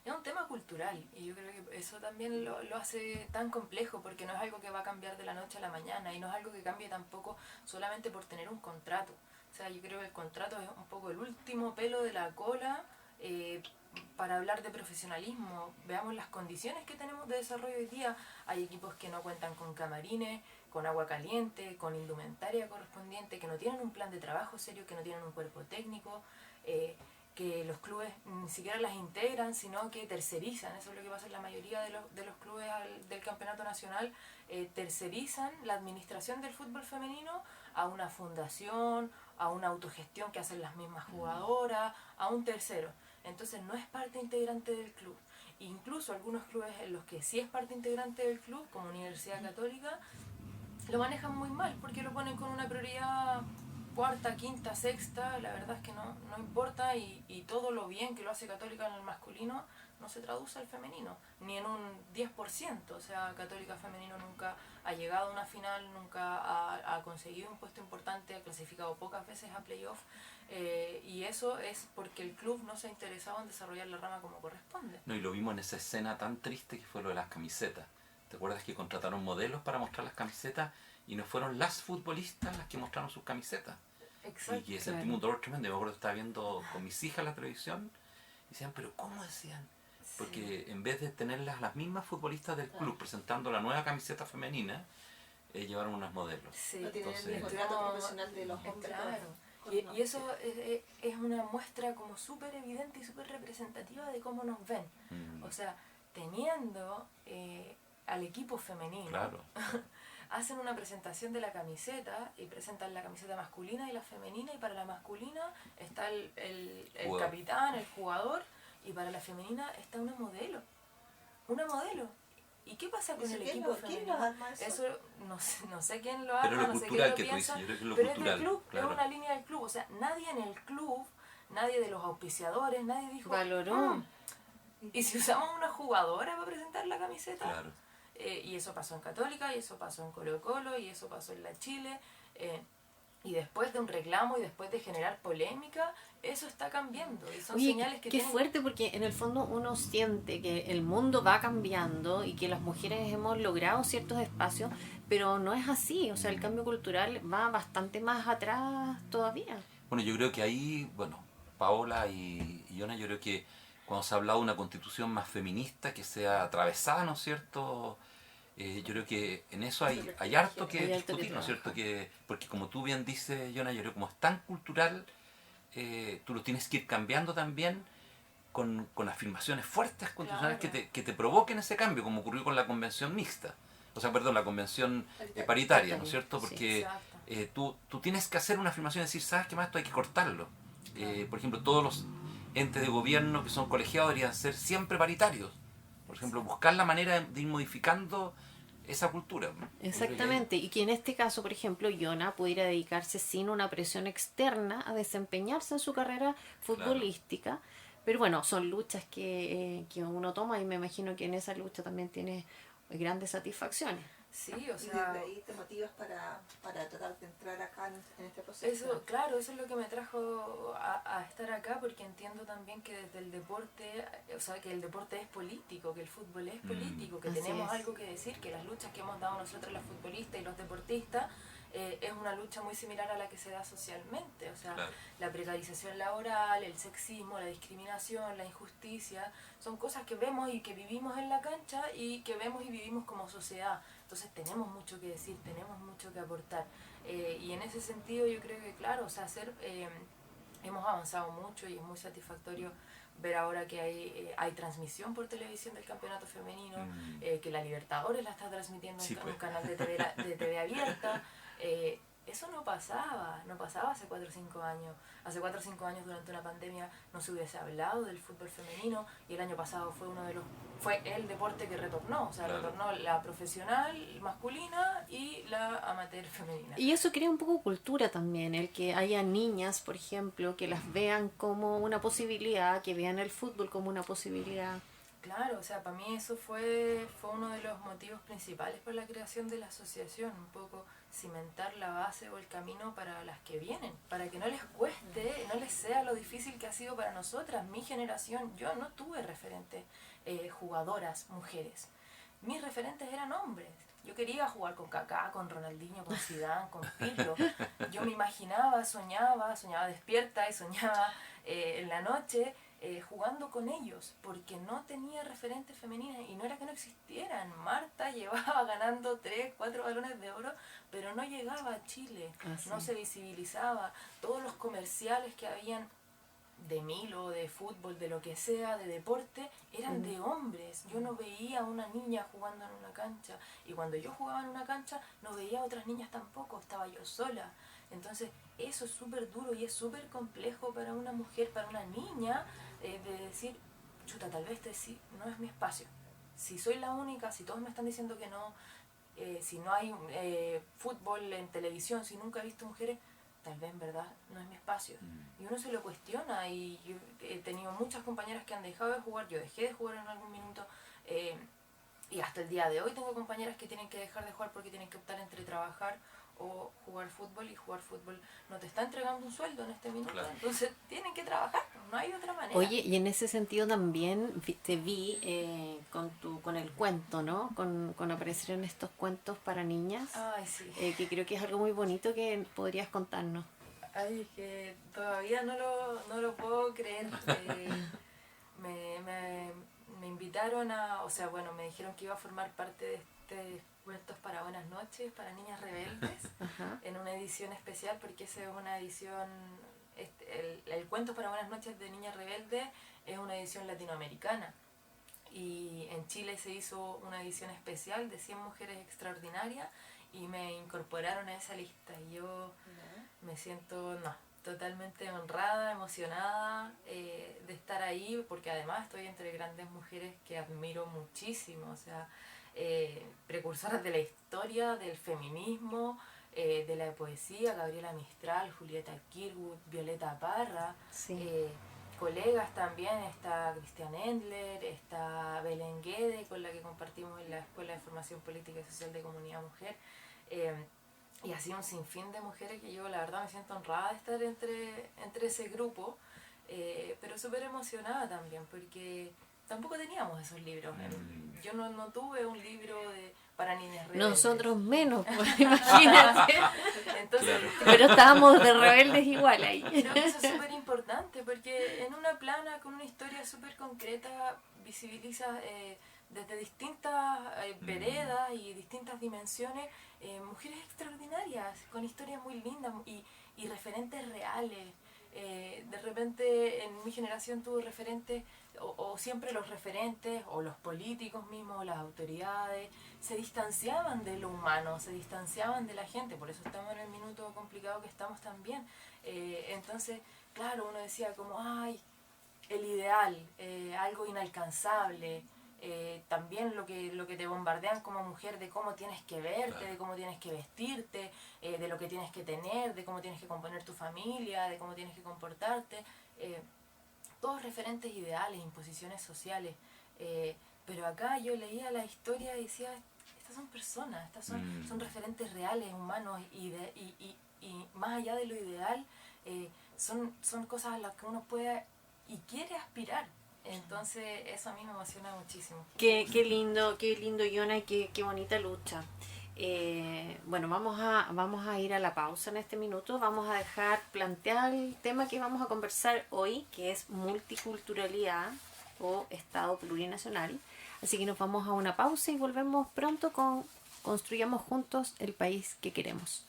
Speaker 6: Es un tema cultural y yo creo que eso también lo hace tan complejo porque no es algo que va a cambiar de la noche a la mañana y no es algo que cambie tampoco solamente por tener un contrato. O sea, yo creo que el contrato es un poco el último pelo de la cola para hablar de profesionalismo. Veamos las condiciones que tenemos de desarrollo hoy día. Hay equipos que no cuentan con camarines, con agua caliente, con indumentaria correspondiente, que no tienen un plan de trabajo serio, que no tienen un cuerpo técnico, que los clubes ni siquiera las integran, sino que tercerizan. Eso es lo que pasa en la mayoría de los clubes del campeonato nacional, tercerizan la administración del fútbol femenino a una fundación, a una autogestión que hacen las mismas jugadoras, a un tercero. Entonces no es parte integrante del club. Incluso algunos clubes en los que sí es parte integrante del club, como Universidad Católica, lo manejan muy mal porque lo ponen con una prioridad 4ª, 5ª, 6ª, la verdad es que no importa y todo lo bien que lo hace Católica en el masculino no se traduce al femenino, ni en un 10%, o sea, Católica femenino nunca ha llegado a una final, nunca ha conseguido un puesto importante, ha clasificado pocas veces a playoff, y eso es porque el club no se ha interesado en desarrollar la rama como corresponde.
Speaker 4: No, y lo vimos en esa escena tan triste que fue lo de las camisetas. ¿Te acuerdas que contrataron modelos para mostrar las camisetas y no fueron las futbolistas las que mostraron sus camisetas?
Speaker 6: Exacto.
Speaker 4: Y que sentimos un dolor tremendo. Yo me acuerdo que estaba viendo con mis hijas la televisión y decían, pero ¿cómo decían? Porque en vez de tenerlas las mismas futbolistas del club presentando la nueva camiseta femenina, llevaron unas modelos.
Speaker 6: Sí.
Speaker 3: No tienen
Speaker 4: Entonces,
Speaker 3: el contrato profesional de los hombres.
Speaker 6: Claro. Y eso es una muestra como súper evidente y súper representativa de cómo nos ven. O sea, teniendo al equipo femenino,
Speaker 4: claro.
Speaker 6: hacen una presentación de la camiseta y presentan la camiseta masculina y la femenina, y para la masculina está el capitán, el jugador, y para la femenina está una modelo. Una modelo. ¿Y qué pasa con el equipo femenino?
Speaker 3: ¿Quién lo arma eso?
Speaker 6: Eso no sé quién lo arma, no sé quién lo piensa,
Speaker 4: yo creo que es lo
Speaker 6: pero
Speaker 4: cultural,
Speaker 6: es del club,
Speaker 4: claro.
Speaker 6: es una línea del club. O sea, nadie en el club, nadie de los auspiciadores, nadie dijo,
Speaker 1: Valoró.
Speaker 6: ¿y si usamos una jugadora para presentar la camiseta?
Speaker 4: Claro.
Speaker 6: Y eso pasó en Católica, y eso pasó en Colo Colo, y eso pasó en la Chile. Y después de un reclamo y después de generar polémica, eso está cambiando. Y son
Speaker 1: Oye,
Speaker 6: señales que
Speaker 1: qué
Speaker 6: tienen...
Speaker 1: fuerte, porque en el fondo uno siente que el mundo va cambiando y que las mujeres hemos logrado ciertos espacios, pero no es así. O sea, el cambio cultural va bastante más atrás todavía.
Speaker 4: Bueno, yo creo que ahí, Paola y Yona, yo creo que cuando se ha hablado de una constitución más feminista, que sea atravesada, ¿no es cierto?, yo creo que en eso hay harto que discutir, ¿no es cierto? Porque como tú bien dices, Yona, yo creo que como es tan cultural, tú lo tienes que ir cambiando también con afirmaciones fuertes constitucionales,
Speaker 6: Claro,
Speaker 4: que te provoquen ese cambio, como ocurrió con la convención mixta. O sea, perdón, la convención paritaria, ¿no es cierto? Porque tú tienes que hacer una afirmación y decir, ¿sabes qué más? Esto hay que cortarlo. Por ejemplo, todos los entes de gobierno que son colegiados deberían ser siempre paritarios. Por ejemplo, buscar la manera de ir modificando esa cultura.
Speaker 1: Exactamente, y que en este caso, por ejemplo, Yona pudiera dedicarse sin una presión externa a desempeñarse en su carrera futbolística. Claro. Pero bueno, son luchas que uno toma, y me imagino que en esa lucha también tiene grandes satisfacciones.
Speaker 6: Sí, o sea...
Speaker 3: Y desde ahí te motivas para tratar de entrar acá en este proceso.
Speaker 6: Eso, claro, eso es lo que me trajo a estar acá, porque entiendo también que desde el deporte, o sea, que el deporte es político, que el fútbol es político, que tenemos algo que decir, que las luchas que hemos dado nosotros los futbolistas y los deportistas es una lucha muy similar a la que se da socialmente. O sea, la precarización laboral, el sexismo, la discriminación, la injusticia, son cosas que vemos y que vivimos en la cancha y que vemos y vivimos como sociedad. entonces tenemos mucho que decir, tenemos mucho que aportar. Y en ese sentido yo creo que, claro, o sea, hemos avanzado mucho y es muy satisfactorio ver ahora que hay transmisión por televisión del campeonato femenino, que la Libertadores la está transmitiendo en un canal de TV abierta. Eso no pasaba hace 4 o 5 años. Hace 4 o 5 años durante una pandemia no se hubiese hablado del fútbol femenino y el año pasado fue el deporte que retornó, o sea, retornó la profesional masculina y la amateur femenina.
Speaker 1: Y eso crea un poco cultura también, el que haya niñas, por ejemplo, que las vean como una posibilidad, que vean el fútbol como una posibilidad.
Speaker 6: Claro, o sea, para mí eso fue uno de los motivos principales por la creación de la asociación, un poco cimentar la base o el camino para las que vienen, para que no les cueste, no les sea lo difícil que ha sido para nosotras. Mi generación, yo no tuve referentes jugadoras mujeres, mis referentes eran hombres. Yo quería jugar con Kaká, con Ronaldinho, con Zidane, con Pirlo. Yo me imaginaba, soñaba despierta y soñaba en la noche jugando con ellos, porque no tenía referentes femeninas y no era que no existieran. Marta llevaba ganando 3, 4 balones de oro, pero no llegaba a Chile, no se visibilizaba. Todos los comerciales que habían de Milo, de fútbol, de lo que sea, de deporte, eran de hombres. Yo no veía a una niña jugando en una cancha, y cuando yo jugaba en una cancha no veía a otras niñas tampoco, estaba yo sola. Entonces eso es súper duro y es súper complejo para una mujer, para una niña, de decir, chuta, tal vez no es mi espacio. Si soy la única, si todos me están diciendo que no, si no hay fútbol en televisión, si nunca he visto mujeres, tal vez en verdad no es mi espacio. Y uno se lo cuestiona, y yo he tenido muchas compañeras que han dejado de jugar, yo dejé de jugar en algún minuto, y hasta el día de hoy tengo compañeras que tienen que dejar de jugar porque tienen que optar entre trabajar o jugar fútbol, y jugar fútbol no te está entregando un sueldo en este minuto, entonces tienen que trabajar, no hay otra manera.
Speaker 1: Oye, y en ese sentido también te vi con el cuento, ¿no? Con aparecer en estos cuentos para niñas.
Speaker 6: Ay, sí.
Speaker 1: Que creo que es algo muy bonito que podrías contarnos.
Speaker 6: Ay, es que todavía no lo puedo creer. Me invitaron o sea, bueno, me dijeron que iba a formar parte de Cuentos para Buenas Noches, para Niñas Rebeldes, en una edición especial, porque esa es una edición, el Cuentos para Buenas Noches de Niñas Rebeldes es una edición latinoamericana, y en Chile se hizo una edición especial de 100 mujeres extraordinarias, y me incorporaron a esa lista, y yo me siento, totalmente honrada, emocionada de estar ahí, porque además estoy entre grandes mujeres que admiro muchísimo, o sea, precursoras de la historia, del feminismo, de la poesía, Gabriela Mistral, Julieta Kirwood, Violeta Parra, colegas también, está Cristian Endler, está Belén Guede, con la que compartimos en la Escuela de Formación Política y Social de Comunidad Mujer, y así un sinfín de mujeres que yo la verdad me siento honrada de estar entre ese grupo, pero súper emocionada también, porque tampoco teníamos esos libros. Yo no tuve un libro para niñas rebeldes.
Speaker 1: Nosotros menos, pues, imagínate.
Speaker 6: Entonces,
Speaker 1: pero estábamos de rebeldes igual ahí.
Speaker 6: Creo que eso es súper importante, porque en una plana con una historia súper concreta visibiliza desde distintas veredas y distintas dimensiones mujeres extraordinarias, con historias muy lindas y referentes reales. De repente en mi generación tuve referentes, o siempre los referentes, o los políticos mismos, o las autoridades, se distanciaban de lo humano, se distanciaban de la gente, por eso estamos en el minuto complicado que estamos también. Entonces, claro, uno decía como, ay, el ideal, algo inalcanzable, también lo que te bombardean como mujer, de cómo tienes que verte, de cómo tienes que vestirte, de lo que tienes que tener, de cómo tienes que componer tu familia, de cómo tienes que comportarte, todos referentes ideales, imposiciones sociales, pero acá yo leía la historia y decía, estas son personas, estas son referentes reales, humanos, y más allá de lo ideal, son cosas a las que uno puede y quiere aspirar. Entonces eso a mí me emociona muchísimo.
Speaker 1: Qué lindo, Iona, y qué bonita lucha. Bueno, vamos a ir a la pausa en este minuto. Vamos a dejar plantear el tema que vamos a conversar hoy, que es multiculturalidad o Estado plurinacional. Así que nos vamos a una pausa y volvemos pronto con Construyamos juntos el país que queremos.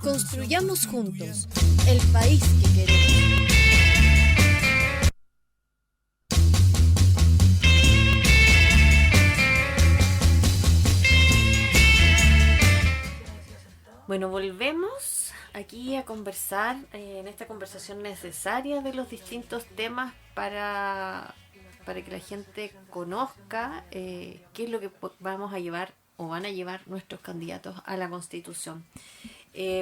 Speaker 2: Construyamos juntos el país que queremos.
Speaker 1: Bueno, volvemos aquí a conversar en esta conversación necesaria de los distintos temas para que la gente conozca qué es lo que vamos a llevar o van a llevar nuestros candidatos a la Constitución.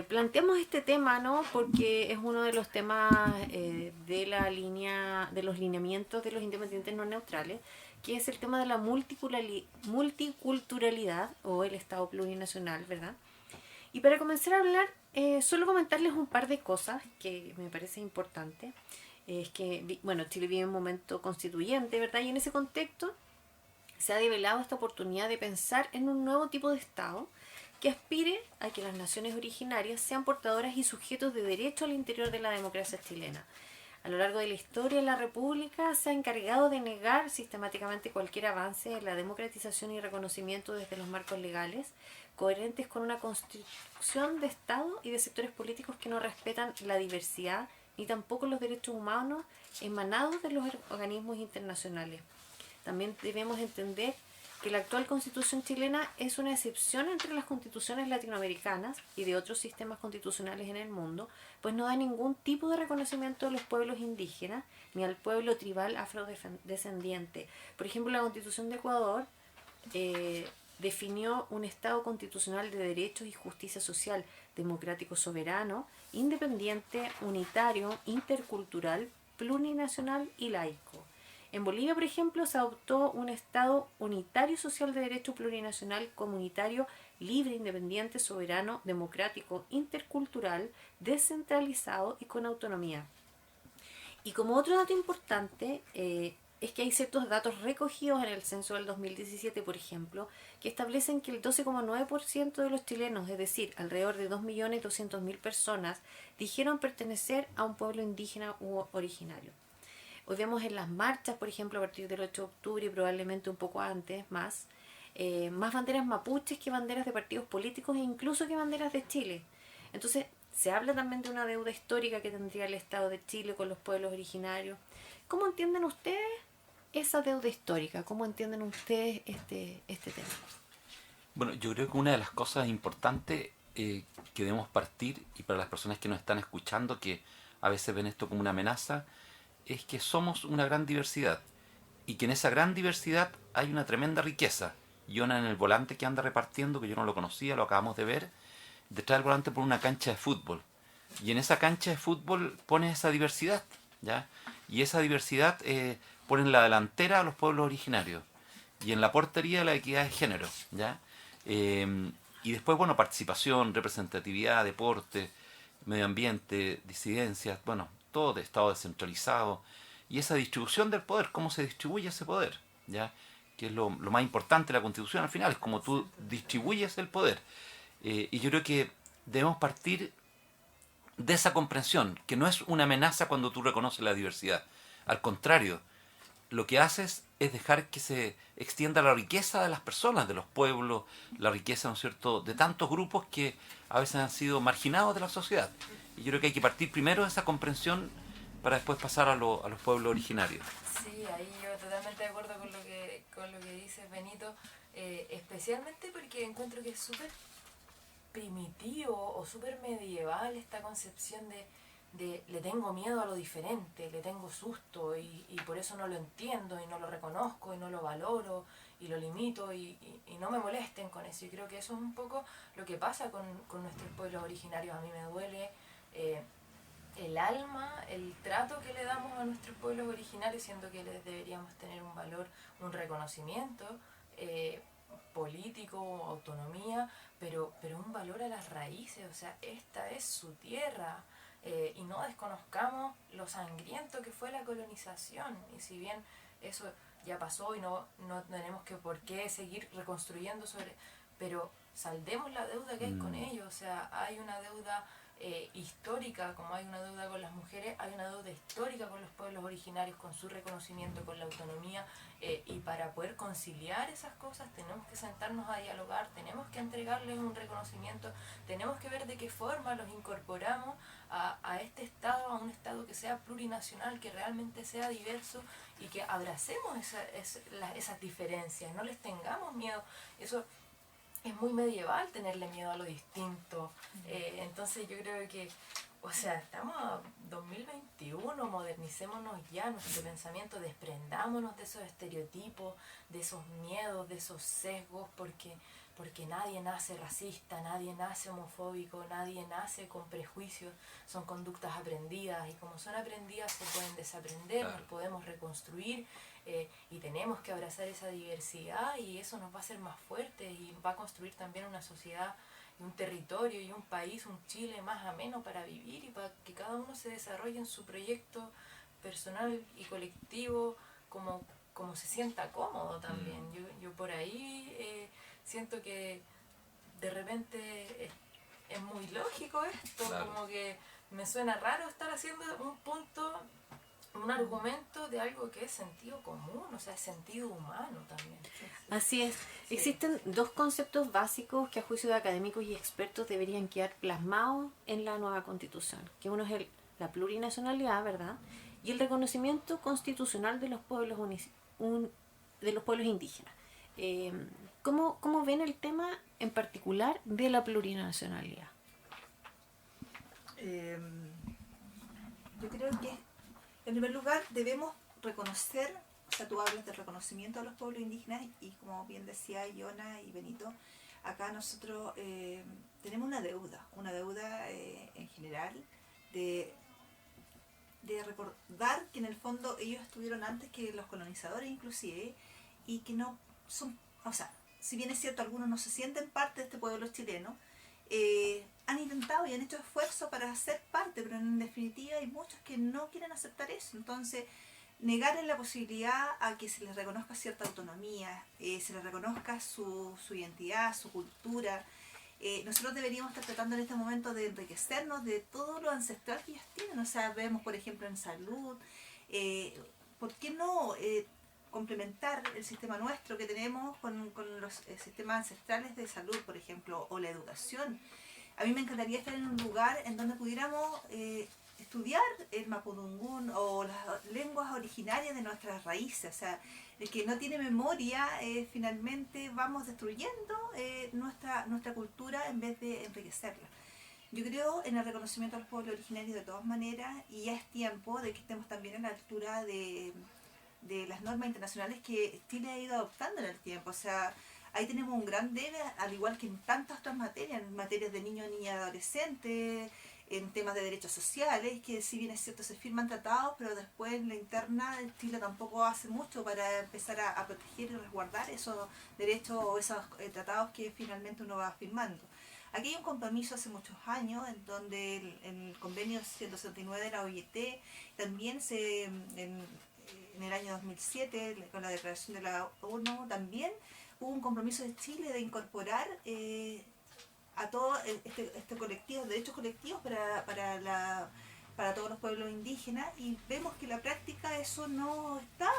Speaker 1: Planteamos este tema, ¿no? Porque es uno de los temas de la línea, de los lineamientos de los independientes no neutrales, que es el tema de la multiculturalidad o el Estado plurinacional, ¿verdad? Y para comenzar a hablar, solo comentarles un par de cosas que me parece importante. Es que, bueno, Chile vive un momento constituyente, ¿verdad? Y en ese contexto se ha develado esta oportunidad de pensar en un nuevo tipo de Estado que aspire a que las naciones originarias sean portadoras y sujetos de derecho al interior de la democracia chilena. A lo largo de la historia, la República se ha encargado de negar sistemáticamente cualquier avance en la democratización y reconocimiento desde los marcos legales, coherentes con una construcción de Estado y de sectores políticos que no respetan la diversidad ni tampoco los derechos humanos emanados de los organismos internacionales. También debemos entender que la actual Constitución chilena es una excepción entre las constituciones latinoamericanas y de otros sistemas constitucionales en el mundo, pues no da ningún tipo de reconocimiento a los pueblos indígenas ni al pueblo tribal afrodescendiente. Por ejemplo, la Constitución de Ecuador definió un Estado constitucional de derechos y justicia social, democrático, soberano, independiente, unitario, intercultural, plurinacional y laico. En Bolivia, por ejemplo, se adoptó un Estado unitario social de derecho plurinacional, comunitario, libre, independiente, soberano, democrático, intercultural, descentralizado y con autonomía. Y como otro dato importante, es que hay ciertos datos recogidos en el censo del 2017, por ejemplo, que establecen que el 12,9% de los chilenos, es decir, alrededor de 2.200.000 personas, dijeron pertenecer a un pueblo indígena u originario. Hoy vemos en las marchas, por ejemplo, a partir del 8 de octubre y probablemente un poco antes, más banderas mapuches que banderas de partidos políticos e incluso que banderas de Chile. Entonces, se habla también de una deuda histórica que tendría el Estado de Chile con los pueblos originarios. ¿Cómo entienden ustedes esa deuda histórica? ¿Cómo entienden ustedes este tema?
Speaker 4: Bueno, yo creo que una de las cosas importantes que debemos partir, y para las personas que nos están escuchando, que a veces ven esto como una amenaza, es que somos una gran diversidad y que en esa gran diversidad hay una tremenda riqueza. Y una en el volante que anda repartiendo, que yo no lo conocía, lo acabamos de ver, detrás del volante por una cancha de fútbol. Y en esa cancha de fútbol pone esa diversidad, ¿ya? Y esa diversidad pone en la delantera a los pueblos originarios y en la portería la equidad de género, ¿ya? Y después, bueno, participación, representatividad, deporte, medio ambiente, disidencias, bueno, todo de Estado descentralizado y esa distribución del poder, cómo se distribuye ese poder, ¿ya? Que es lo más importante de la Constitución al final, es cómo tú distribuyes el poder. Y yo creo que debemos partir de esa comprensión, que no es una amenaza cuando tú reconoces la diversidad. Al contrario, lo que haces es dejar que se extienda la riqueza de las personas, de los pueblos, la riqueza, ¿no es cierto?, de tantos grupos que a veces han sido marginados de la sociedad. Y yo creo que hay que partir primero de esa comprensión para después pasar a los pueblos originarios.
Speaker 6: Sí, ahí yo totalmente de acuerdo con lo que dice Benito, especialmente porque encuentro que es súper primitivo o súper medieval esta concepción de le tengo miedo a lo diferente, le tengo susto y por eso no lo entiendo y no lo reconozco y no lo valoro y lo limito y no me molesten con eso. Y creo que eso es un poco lo que pasa con nuestros pueblos originarios. A mí me duele el alma, el trato que le damos a nuestros pueblos originarios, siendo que les deberíamos tener un valor, un reconocimiento político, autonomía, pero un valor a las raíces. O sea, esta es su tierra. Y no desconozcamos lo sangriento que fue la colonización, y si bien eso ya pasó y no tenemos por qué seguir reconstruyendo pero saldemos la deuda que hay con ellos. O sea, hay una deuda histórica, como hay una deuda con las mujeres, hay una deuda histórica con los pueblos originarios, con su reconocimiento, con la autonomía, y para poder conciliar esas cosas tenemos que sentarnos a dialogar, tenemos que entregarles un reconocimiento, tenemos que ver de qué forma los incorporamos a este Estado, a un Estado que sea plurinacional, que realmente sea diverso y que abracemos esas diferencias, no les tengamos miedo. Eso es muy medieval, tenerle miedo a lo distinto. Entonces yo creo que, o sea, estamos a 2021, modernicémonos ya nuestro pensamiento, desprendámonos de esos estereotipos, de esos miedos, de esos sesgos, porque nadie nace racista, nadie nace homofóbico, nadie nace con prejuicios, son conductas aprendidas, y como son aprendidas se pueden desaprender, nos podemos reconstruir, y tenemos que abrazar esa diversidad, y eso nos va a hacer más fuertes y va a construir también una sociedad y un territorio y un país, un Chile más ameno para vivir y para que cada uno se desarrolle en su proyecto personal y colectivo como se sienta cómodo también. Yo por ahí siento que de repente es muy lógico esto, como que me suena raro estar haciendo un argumento de algo que es sentido común, o sea, es sentido humano también.
Speaker 1: Así es. Sí. Existen dos conceptos básicos que a juicio de académicos y expertos deberían quedar plasmados en la nueva Constitución, que uno es la plurinacionalidad, ¿verdad? Y el reconocimiento constitucional de los pueblos indígenas. ¿Cómo ven el tema en particular de la plurinacionalidad?
Speaker 3: Yo creo que en primer lugar debemos reconocer, o sea, tú hablas del reconocimiento de los pueblos indígenas y como bien decía Yona y Benito, acá nosotros tenemos una deuda en general de recordar que en el fondo ellos estuvieron antes que los colonizadores inclusive, y que no son, o sea, si bien es cierto algunos no se sienten parte de este pueblo chileno, han intentado y han hecho esfuerzo para ser parte, pero en definitiva hay muchos que no quieren aceptar eso. Entonces, negarles la posibilidad a que se les reconozca cierta autonomía, se les reconozca su identidad, su cultura. Nosotros deberíamos estar tratando en este momento de enriquecernos de todo lo ancestral que ellos tienen. O sea, vemos por ejemplo en salud, ¿por qué no complementar el sistema nuestro que tenemos con los sistemas ancestrales de salud, por ejemplo, o la educación? A mí me encantaría estar en un lugar en donde pudiéramos estudiar el mapudungún o las lenguas originarias de nuestras raíces. O sea, el que no tiene memoria, finalmente vamos destruyendo nuestra cultura en vez de enriquecerla. Yo creo en el reconocimiento a los pueblos originarios de todas maneras, y ya es tiempo de que estemos también a la altura de las normas internacionales que Chile ha ido adoptando en el tiempo. O sea, ahí tenemos un gran debe, al igual que en tantas otras materias, en materias de niños, niñas y adolescentes, en temas de derechos sociales, que si bien es cierto se firman tratados, pero después en la interna Chile tampoco hace mucho para empezar a proteger y resguardar esos derechos o esos tratados que finalmente uno va firmando. Aquí hay un compromiso hace muchos años en donde el convenio 169 de la OIT también en el año 2007, con la declaración de la ONU, también hubo un compromiso de Chile de incorporar a todo este colectivo, derechos colectivos para todos los pueblos indígenas, y vemos que en la práctica eso no está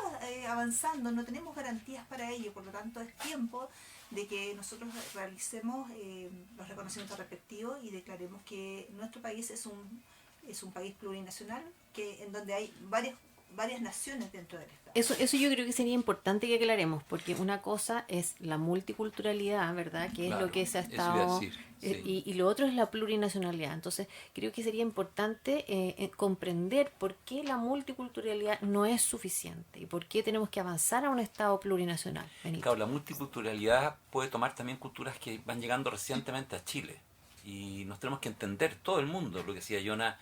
Speaker 3: avanzando, no tenemos garantías para ello. Por lo tanto es tiempo de que nosotros realicemos los reconocimientos respectivos y declaremos que nuestro país es un país plurinacional, en donde hay varias naciones dentro del Estado.
Speaker 1: Eso yo creo que sería importante que aclaremos, porque una cosa es la multiculturalidad, ¿verdad? Que es lo que se ha estado...
Speaker 4: Sí.
Speaker 1: Y lo otro es la plurinacionalidad. Entonces, creo que sería importante comprender por qué la multiculturalidad no es suficiente y por qué tenemos que avanzar a un Estado plurinacional. Benito.
Speaker 4: Claro, la multiculturalidad puede tomar también culturas que van llegando recientemente a Chile. Y nos tenemos que entender, todo el mundo, lo que decía Yona,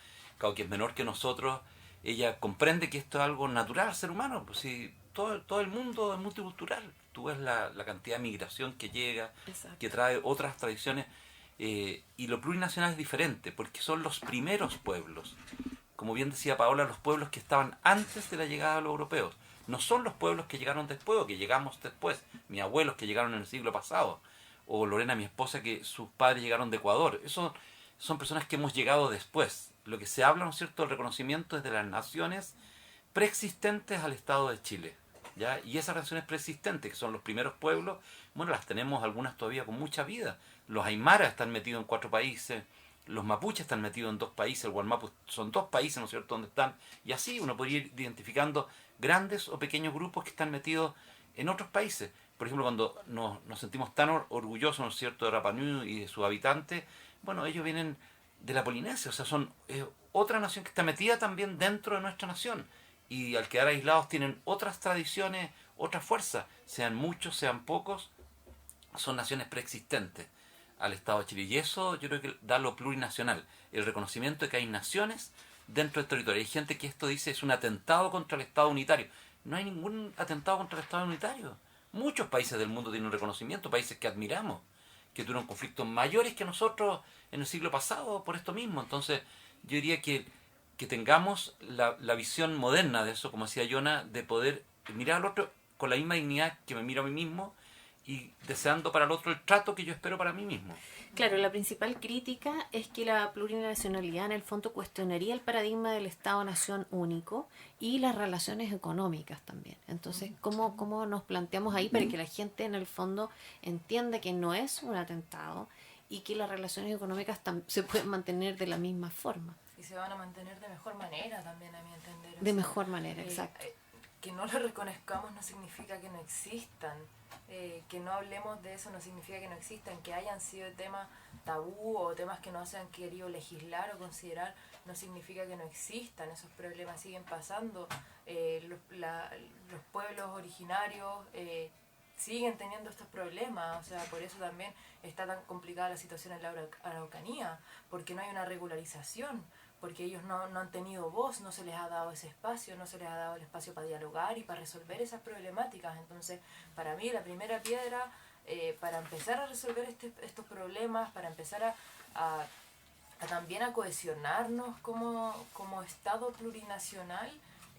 Speaker 4: que es menor que nosotros, ella comprende que esto es algo natural al ser humano. Pues si todo el mundo es multicultural, tú ves la cantidad de migración que llega,
Speaker 1: Exacto,
Speaker 4: que trae otras tradiciones, y lo plurinacional es diferente porque son los primeros pueblos, como bien decía Paola, los pueblos que estaban antes de la llegada de los europeos, no son los pueblos que llegaron después o que llegamos después, mis abuelos que llegaron en el siglo pasado, o Lorena, mi esposa, que sus padres llegaron de Ecuador. Eso son personas que hemos llegado después. Lo que se habla, ¿no es cierto?, el reconocimiento es de las naciones preexistentes al Estado de Chile, ¿ya? Y esas naciones preexistentes, que son los primeros pueblos, bueno, las tenemos algunas todavía con mucha vida. Los aymaras están metidos en 4 países, los mapuches están metidos en 2 países, el Gualmapu son 2 países, ¿no es cierto?, donde están, y así uno podría ir identificando grandes o pequeños grupos que están metidos en otros países. Por ejemplo, cuando nos sentimos tan orgullosos, ¿no es cierto?, de Rapa Nui y de sus habitantes, bueno, ellos vienen de la Polinesia, o sea, son otra nación que está metida también dentro de nuestra nación, y al quedar aislados tienen otras tradiciones, otras fuerzas, sean muchos, sean pocos, son naciones preexistentes al Estado de Chile. Y eso yo creo que da lo plurinacional, el reconocimiento de que hay naciones dentro del territorio. Hay gente que esto dice es un atentado contra el Estado unitario. No hay ningún atentado contra el Estado unitario. Muchos países del mundo tienen un reconocimiento, países que admiramos, que tuvieron conflictos mayores que nosotros en el siglo pasado por esto mismo. Entonces yo diría que tengamos la visión moderna de eso, como decía Jonah, de poder mirar al otro con la misma dignidad que me miro a mí mismo y deseando para el otro el trato que yo espero para mí mismo.
Speaker 1: Claro, la principal crítica es que la plurinacionalidad en el fondo cuestionaría el paradigma del Estado-Nación único y las relaciones económicas también. Entonces, ¿cómo nos planteamos ahí para que la gente en el fondo entienda que no es un atentado y que las relaciones económicas se pueden mantener de la misma forma?
Speaker 6: Y se van a mantener de mejor manera también, a mi entender.
Speaker 1: De mejor manera, exacto.
Speaker 6: Que no lo reconozcamos no significa que no existan. Que no hablemos de eso no significa que no existan, que hayan sido temas tabú o temas que no se han querido legislar o considerar, no significa que no existan. Esos problemas siguen pasando. Los pueblos originarios siguen teniendo estos problemas, o sea, por eso también está tan complicada la situación en la Araucanía, porque no hay una regularización, porque ellos no han tenido voz, no se les ha dado ese espacio, no se les ha dado el espacio para dialogar y para resolver esas problemáticas. Entonces, para mí la primera piedra para empezar a resolver estos problemas, para empezar a también a cohesionarnos como Estado plurinacional,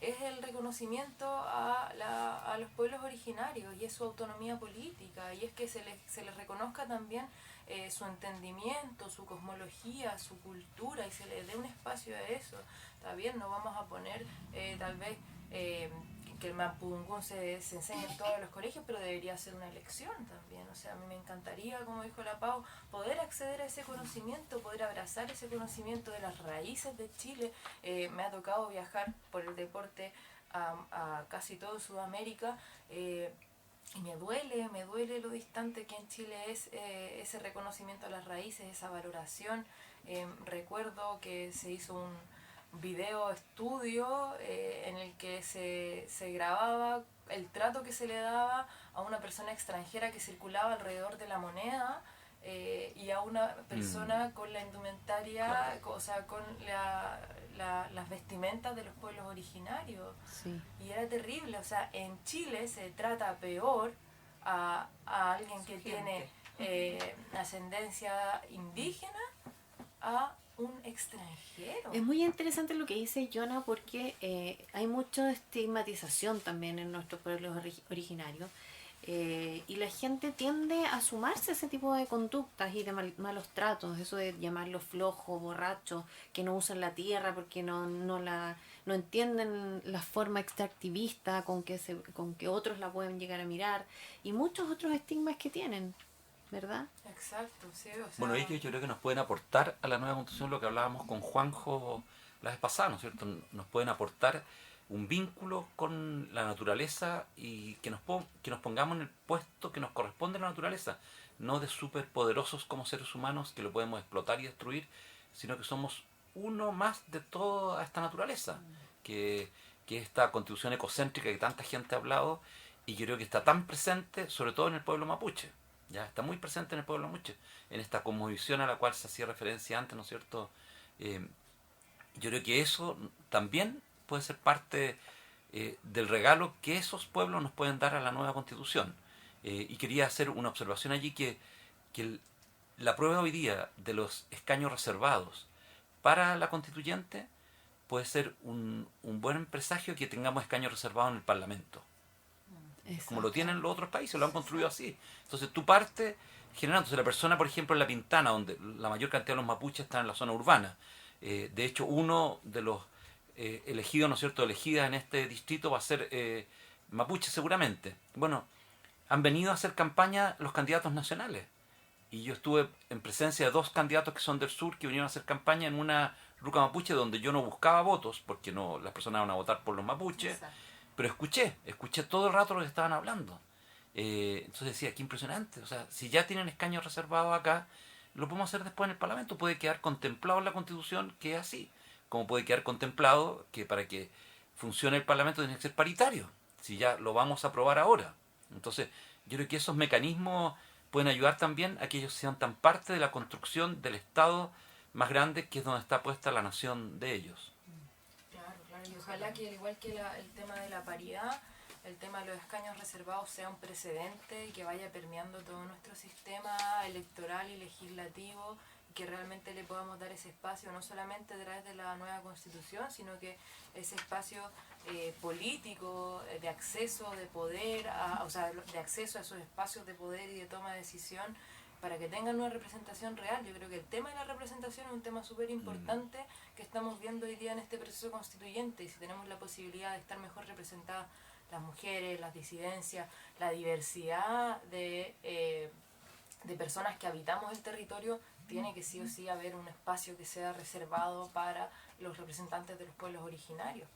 Speaker 6: es el reconocimiento a los pueblos originarios y es su autonomía política, y es que se les reconozca también su entendimiento, su cosmología, su cultura, y se les dé un espacio a eso. Está bien, no vamos a poner tal vez que el mapudungún se enseñe en todos los colegios, pero debería ser una elección también. O sea, a mí me encantaría, como dijo la Pau, poder acceder a ese conocimiento, poder abrazar ese conocimiento de las raíces de Chile. Me ha tocado viajar por el deporte a casi todo Sudamérica, y me duele lo distante que en Chile es ese reconocimiento a las raíces, esa valoración. Recuerdo que se hizo un video estudio en el que se grababa el trato que se le daba a una persona extranjera que circulaba alrededor de la moneda y a una persona con la indumentaria, claro, o sea, con las vestimentas de los pueblos originarios.
Speaker 1: Sí.
Speaker 6: Y era terrible, o sea, en Chile se trata peor a alguien que tiene ascendencia indígena a un extranjero.
Speaker 1: Es muy interesante lo que dice Jonah, porque hay mucha estigmatización también en nuestros pueblos originarios, y la gente tiende a sumarse a ese tipo de conductas y de malos tratos, eso de llamarlos flojos, borrachos, que no usan la tierra porque no entienden la forma extractivista con que otros la pueden llegar a mirar, y muchos otros estigmas que tienen, ¿verdad?
Speaker 6: Exacto, sí. O sea,
Speaker 4: bueno, ellos yo creo que nos pueden aportar a la nueva Constitución lo que hablábamos con Juanjo la vez pasada, ¿no es cierto? Nos pueden aportar un vínculo con la naturaleza y que nos pongamos en el puesto que nos corresponde a la naturaleza, no de superpoderosos como seres humanos que lo podemos explotar y destruir, sino que somos uno más de toda esta naturaleza, que esta constitución ecocéntrica que tanta gente ha hablado, y yo creo que está tan presente, sobre todo en el pueblo mapuche. Ya está muy presente en el pueblo mapuche, en esta cosmovisión a la cual se hacía referencia antes, ¿no es cierto? Yo creo que eso también puede ser parte del regalo que esos pueblos nos pueden dar a la nueva Constitución. Y quería hacer una observación allí que la prueba hoy día de los escaños reservados para la constituyente puede ser un buen presagio que tengamos escaños reservados en el Parlamento. como lo tienen los otros países, lo han construido así. Entonces tú partes generando. Entonces la persona, por ejemplo, en La Pintana, donde la mayor cantidad de los mapuches están en la zona urbana, de hecho uno de los elegidos, ¿no es cierto?, elegidas en este distrito va a ser mapuche seguramente. Bueno, han venido a hacer campaña los candidatos nacionales. Y yo estuve en presencia de 2 candidatos que son del sur que vinieron a hacer campaña en una ruca mapuche donde yo no buscaba votos, porque no las personas van a votar por los mapuches. Exacto. Pero escuché todo el rato lo que estaban hablando. Entonces decía, qué impresionante. O sea, si ya tienen escaños reservados acá, lo podemos hacer después en el Parlamento. Puede quedar contemplado en la Constitución que es así. Como puede quedar contemplado que para que funcione el Parlamento tiene que ser paritario. Si ya lo vamos a aprobar ahora. Entonces, yo creo que esos mecanismos pueden ayudar también a que ellos sean tan parte de la construcción del Estado más grande, que es donde está puesta la nación de ellos.
Speaker 6: Claro, y ojalá que al igual que el tema de la paridad, el tema de los escaños reservados sea un precedente y que vaya permeando todo nuestro sistema electoral y legislativo, y que realmente le podamos dar ese espacio, no solamente a través de la nueva Constitución, sino que ese espacio político, de acceso, de poder, de acceso a esos espacios de poder y de toma de decisión, para que tengan una representación real. Yo creo que el tema de la representación es un tema súper importante que estamos viendo hoy día en este proceso constituyente, y si tenemos la posibilidad de estar mejor representadas las mujeres, las disidencias, la diversidad de personas que habitamos el territorio, tiene que sí o sí haber un espacio que sea reservado para los representantes de los pueblos originarios.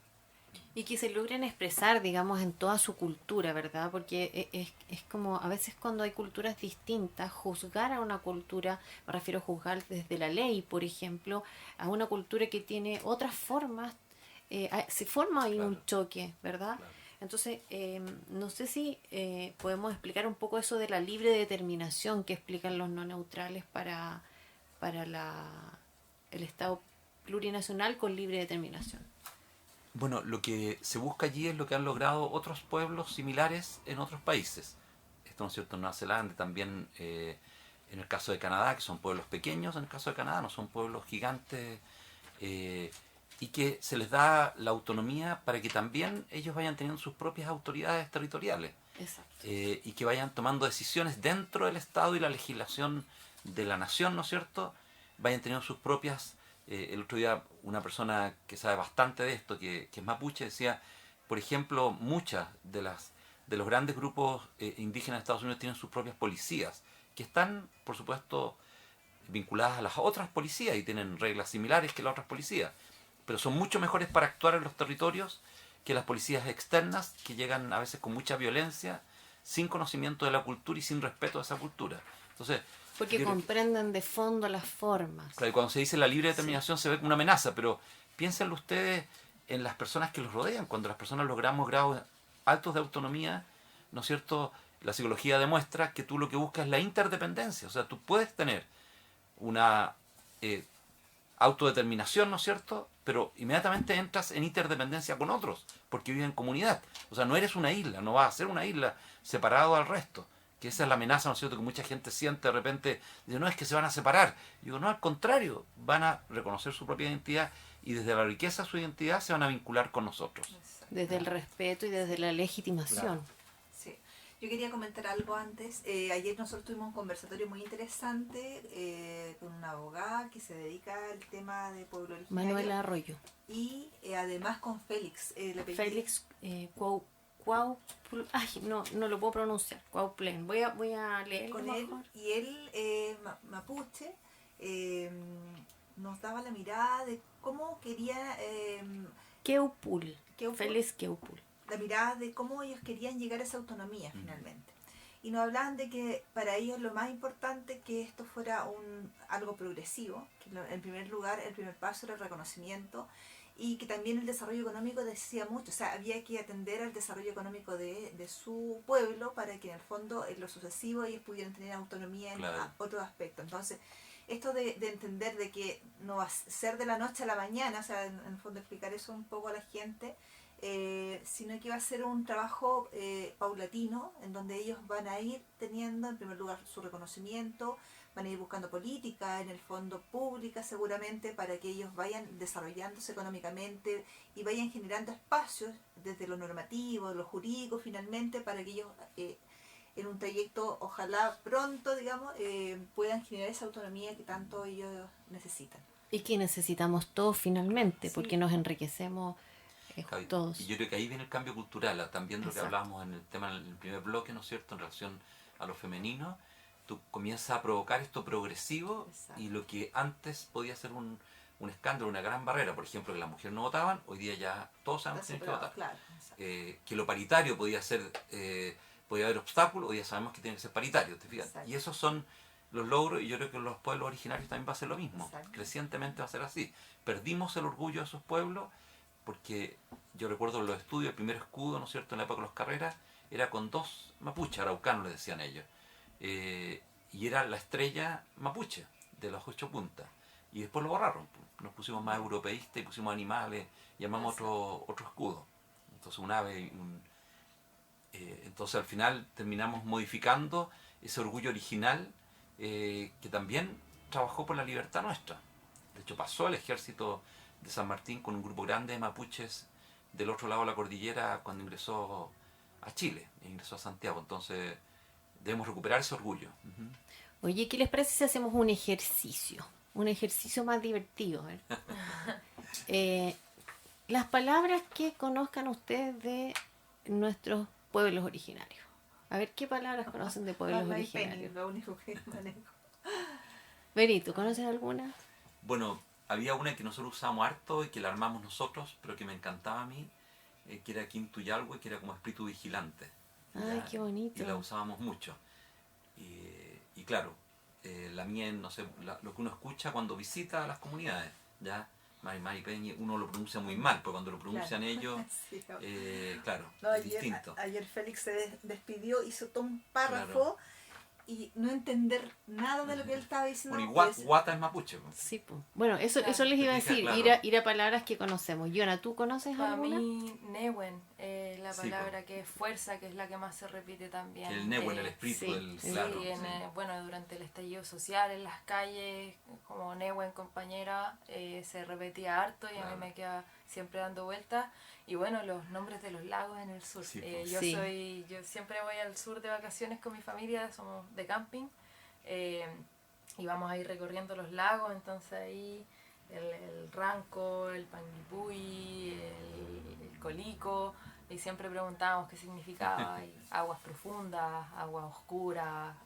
Speaker 1: Y que se logren expresar, digamos, en toda su cultura, ¿verdad? Porque es como, a veces cuando hay culturas distintas, juzgar a una cultura, me refiero a juzgar desde la ley, por ejemplo, a una cultura que tiene otras formas, se forma ahí un choque, ¿verdad? Claro. Entonces, no sé si podemos explicar un poco eso de la libre determinación que explican los no neutrales para el Estado plurinacional con libre determinación.
Speaker 4: Bueno, lo que se busca allí es lo que han logrado otros pueblos similares en otros países. Esto, ¿no es cierto?, en Nueva Zelanda, también en el caso de Canadá, que son pueblos pequeños, en el caso de Canadá no son pueblos gigantes, y que se les da la autonomía para que también ellos vayan teniendo sus propias autoridades territoriales. Exacto. Y que vayan tomando decisiones dentro del Estado y la legislación de la nación, ¿no es cierto?, vayan teniendo sus propias. El otro día una persona que sabe bastante de esto, que es mapuche, decía, por ejemplo, muchas de los grandes grupos indígenas de Estados Unidos tienen sus propias policías, que están, por supuesto, vinculadas a las otras policías y tienen reglas similares que las otras policías, pero son mucho mejores para actuar en los territorios que las policías externas, que llegan a veces con mucha violencia, sin conocimiento de la cultura y sin respeto a esa cultura. Entonces,
Speaker 1: porque comprenden de fondo las formas.
Speaker 4: Claro, y cuando se dice la libre determinación se ve como una amenaza, pero piénsenlo ustedes en las personas que los rodean. Cuando las personas logramos grados altos de autonomía, ¿no es cierto?, la psicología demuestra que tú lo que buscas es la interdependencia. O sea, tú puedes tener una autodeterminación, ¿no es cierto?, pero inmediatamente entras en interdependencia con otros, porque viven en comunidad. O sea, no eres una isla, no vas a ser una isla separado al resto. Que esa es la amenaza, ¿no es cierto?, que mucha gente siente de repente, dice, no, es que se van a separar. Y digo, no, al contrario, van a reconocer su propia identidad y desde la riqueza de su identidad se van a vincular con nosotros.
Speaker 1: Desde el respeto y desde la legitimación. Claro.
Speaker 3: Sí. Yo quería comentar algo antes. Ayer nosotros tuvimos un conversatorio muy interesante con una abogada que se dedica al tema de pueblo originario.
Speaker 1: Manuela Arroyo.
Speaker 3: Y además con Félix.
Speaker 1: Félix no lo puedo pronunciar. Cuauplen. Voy a leer
Speaker 3: con él. Y él, mapuche, nos daba la mirada de cómo quería...
Speaker 1: Queupul. Félix Queupul.
Speaker 3: La mirada de cómo ellos querían llegar a esa autonomía finalmente. Y nos hablaban de que para ellos lo más importante que esto fuera algo progresivo, que en primer lugar, el primer paso era el reconocimiento, y que también el desarrollo económico decía mucho, o sea, había que atender al desarrollo económico de su pueblo para que en el fondo, en lo sucesivo, ellos pudieran tener autonomía en otros aspectos. Entonces, esto de entender de que no va a ser de la noche a la mañana, o sea, en el fondo explicar eso un poco a la gente, sino que va a ser un trabajo paulatino, en donde ellos van a ir teniendo, en primer lugar, su reconocimiento, van a ir buscando políticas, en el fondo públicas seguramente, para que ellos vayan desarrollándose económicamente y vayan generando espacios desde lo normativo, lo jurídico finalmente, para que ellos en un trayecto, ojalá pronto, digamos, puedan generar esa autonomía que tanto ellos necesitan.
Speaker 1: Y que necesitamos todos finalmente, porque nos enriquecemos todos.
Speaker 4: Y yo creo que ahí viene el cambio cultural, también lo que
Speaker 1: Exacto.
Speaker 4: hablábamos en el tema en el primer bloque, ¿no es cierto?, en relación a lo femenino, tú comienzas a provocar esto progresivo. Exacto. Y lo que antes podía ser un escándalo, una gran barrera, por ejemplo, que las mujeres no votaban, hoy día ya todos sabemos que tienen que votar.
Speaker 3: Claro,
Speaker 4: que lo paritario podía ser, podía haber obstáculos, hoy ya sabemos que tiene que ser paritario, ¿te fijas? Y esos son los logros, y yo creo que en los pueblos originarios también va a ser lo mismo. Exacto. Crecientemente va a ser así. Perdimos el orgullo de esos pueblos, porque yo recuerdo los estudios, el primer escudo, ¿no es cierto?, en la época de los Carreras, era con 2 mapuches, araucanos le decían ellos, y era la estrella mapuche de las 8 puntas, y después lo borraron, nos pusimos más europeístas y pusimos animales y armamos otro escudo, entonces un ave y entonces al final terminamos modificando ese orgullo original, que también trabajó por la libertad nuestra. De hecho pasó el ejército de San Martín con un grupo grande de mapuches del otro lado de la cordillera cuando ingresó a Chile, ingresó a Santiago. Entonces debemos recuperar ese orgullo.
Speaker 1: Oye, ¿qué les parece si hacemos un ejercicio? Un ejercicio más divertido. Las palabras que conozcan ustedes de nuestros pueblos originarios. A ver, ¿qué palabras conocen de pueblos originarios?
Speaker 3: Lo único que manejo.
Speaker 1: Benito, ¿conoces alguna?
Speaker 4: Bueno, había una que nosotros usamos harto y que la armamos nosotros, pero que me encantaba a mí, que era Quintuyalgo, que era como espíritu vigilante.
Speaker 1: Ay, qué bonito.
Speaker 4: Y la usábamos mucho. Y claro, la mía, no sé, lo que uno escucha cuando visita a las comunidades, ya, Mari Peña, uno lo pronuncia muy mal, pero cuando lo pronuncian ellos,
Speaker 3: sí,
Speaker 4: claro,
Speaker 3: no,
Speaker 4: es distinto.
Speaker 3: Ayer Félix se despidió, hizo todo un párrafo, claro, y no entender nada de lo que él estaba diciendo.
Speaker 4: Bueno, y guata es mapuche.
Speaker 1: Sí, pues. Bueno, eso les iba a decir, claro. ir a palabras que conocemos. Yona, ¿tú conoces alguna?
Speaker 6: Para mí, Newen, la palabra que es fuerza, que es la que más se repite también.
Speaker 4: Que el Newen, el espíritu del claro.
Speaker 6: Sí, bueno, durante el estallido social, en las calles, como Newen, compañera, se repetía harto y a mí me queda siempre dando vueltas. Y bueno, los nombres de los lagos en el sur.
Speaker 4: Sí,
Speaker 6: yo siempre voy al sur de vacaciones con mi familia, somos de camping, y vamos a ir recorriendo los lagos, entonces ahí el Ranco, el Panguipulli, el Colico, y siempre preguntábamos qué significaba, y aguas profundas, aguas oscuras,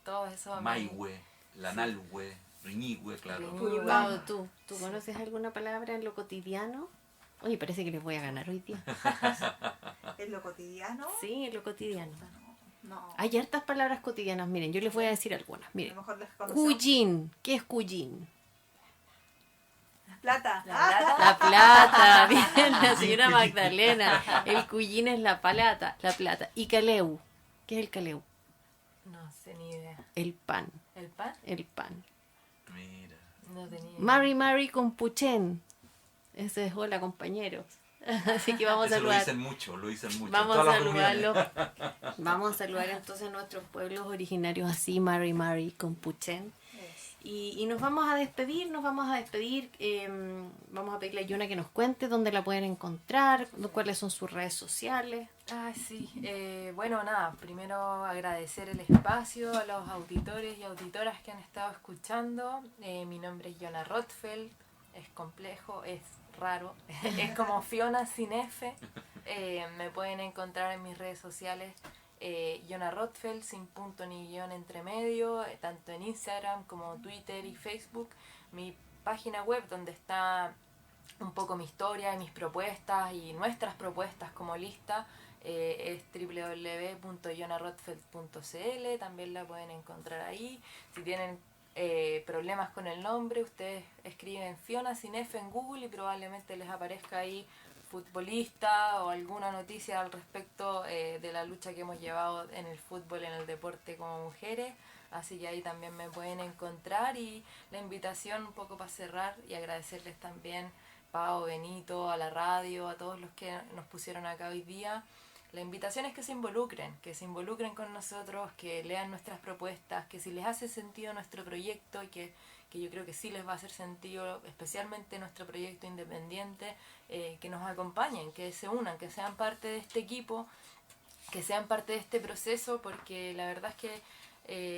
Speaker 6: todo eso.
Speaker 4: Maihue, Lanalhue, Riñihue, claro.
Speaker 1: Pau, ¿tú conoces alguna palabra en lo cotidiano? Oye, parece que les voy a ganar hoy día.
Speaker 3: ¿En lo cotidiano?
Speaker 1: Sí, en lo cotidiano.
Speaker 3: No.
Speaker 1: Hay hartas palabras cotidianas. Miren, yo les voy a decir algunas. Miren,
Speaker 3: a lo mejor
Speaker 1: cuyín. ¿Qué es cuyín?
Speaker 3: Plata.
Speaker 1: La plata. Bien, la señora Magdalena. El cuyín es la plata. Y caleu. ¿Qué es el caleu?
Speaker 6: No sé ni idea.
Speaker 1: El pan.
Speaker 6: ¿El pan?
Speaker 1: El pan.
Speaker 4: Mira.
Speaker 6: No tenía idea.
Speaker 1: Mari con puchén. Ese es hola, compañeros. Así que vamos a saludar.
Speaker 4: Lo dicen mucho.
Speaker 1: Vamos a saludarlo. Vamos a saludar entonces a nuestros pueblos originarios así, Mari con puchén. Y nos vamos a despedir, Vamos a pedirle a Yona que nos cuente dónde la pueden encontrar, cuáles son sus redes sociales.
Speaker 6: Sí. Bueno, nada, primero agradecer el espacio a los auditores y auditoras que han estado escuchando. Mi nombre es Yona Rothfeld, es complejo, es raro, es como Fiona sin F. Me pueden encontrar en mis redes sociales, Yona Rothfeld, sin punto ni guión entre medio, tanto en Instagram como Twitter y Facebook. Mi página web donde está un poco mi historia, mis propuestas y nuestras propuestas como lista, es www.yonarothfeld.cl. También la pueden encontrar ahí. Si tienen problemas con el nombre, ustedes escriben Fiona sin F en Google y probablemente les aparezca ahí futbolista o alguna noticia al respecto de la lucha que hemos llevado en el fútbol, en el deporte como mujeres. Así que ahí también me pueden encontrar, y la invitación un poco para cerrar y agradecerles también, Pau, Benito, a la radio, a todos los que nos pusieron acá hoy día. La invitación es que se involucren con nosotros, que lean nuestras propuestas, que si les hace sentido nuestro proyecto, y que yo creo que sí les va a hacer sentido, especialmente nuestro proyecto independiente, que nos acompañen, que se unan, que sean parte de este equipo, que sean parte de este proceso, porque la verdad es que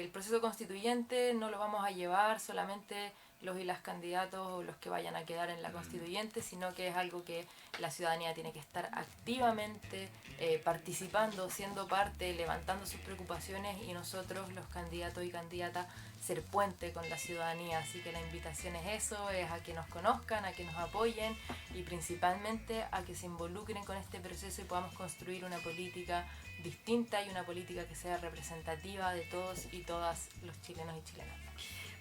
Speaker 6: el proceso constituyente no lo vamos a llevar solamente los y las candidatos o los que vayan a quedar en la constituyente, sino que es algo que la ciudadanía tiene que estar activamente participando, siendo parte, levantando sus preocupaciones, y nosotros, los candidatos y candidatas, ser puente con la ciudadanía. Así que la invitación es eso, es a que nos conozcan, a que nos apoyen y principalmente a que se involucren con este proceso y podamos construir una política distinta y una política que sea representativa de todos y todas los chilenos y chilenas.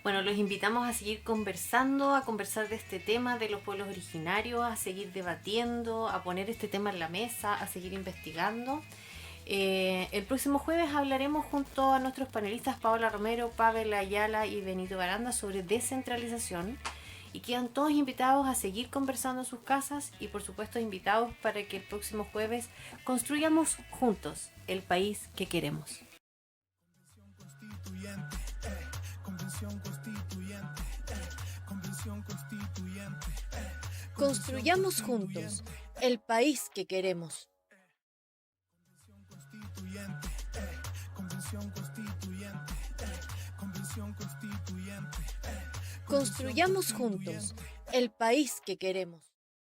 Speaker 1: Bueno, los invitamos a seguir conversando, a conversar de este tema de los pueblos originarios, a seguir debatiendo, a poner este tema en la mesa, a seguir investigando. El próximo jueves hablaremos junto a nuestros panelistas Paola Romero, Pavel Ayala y Benito Baranda sobre descentralización. Y quedan todos invitados a seguir conversando en sus casas y por supuesto invitados para que el próximo jueves construyamos juntos el país que queremos.
Speaker 2: Construyamos juntos el país que queremos. Construyamos juntos el país que queremos.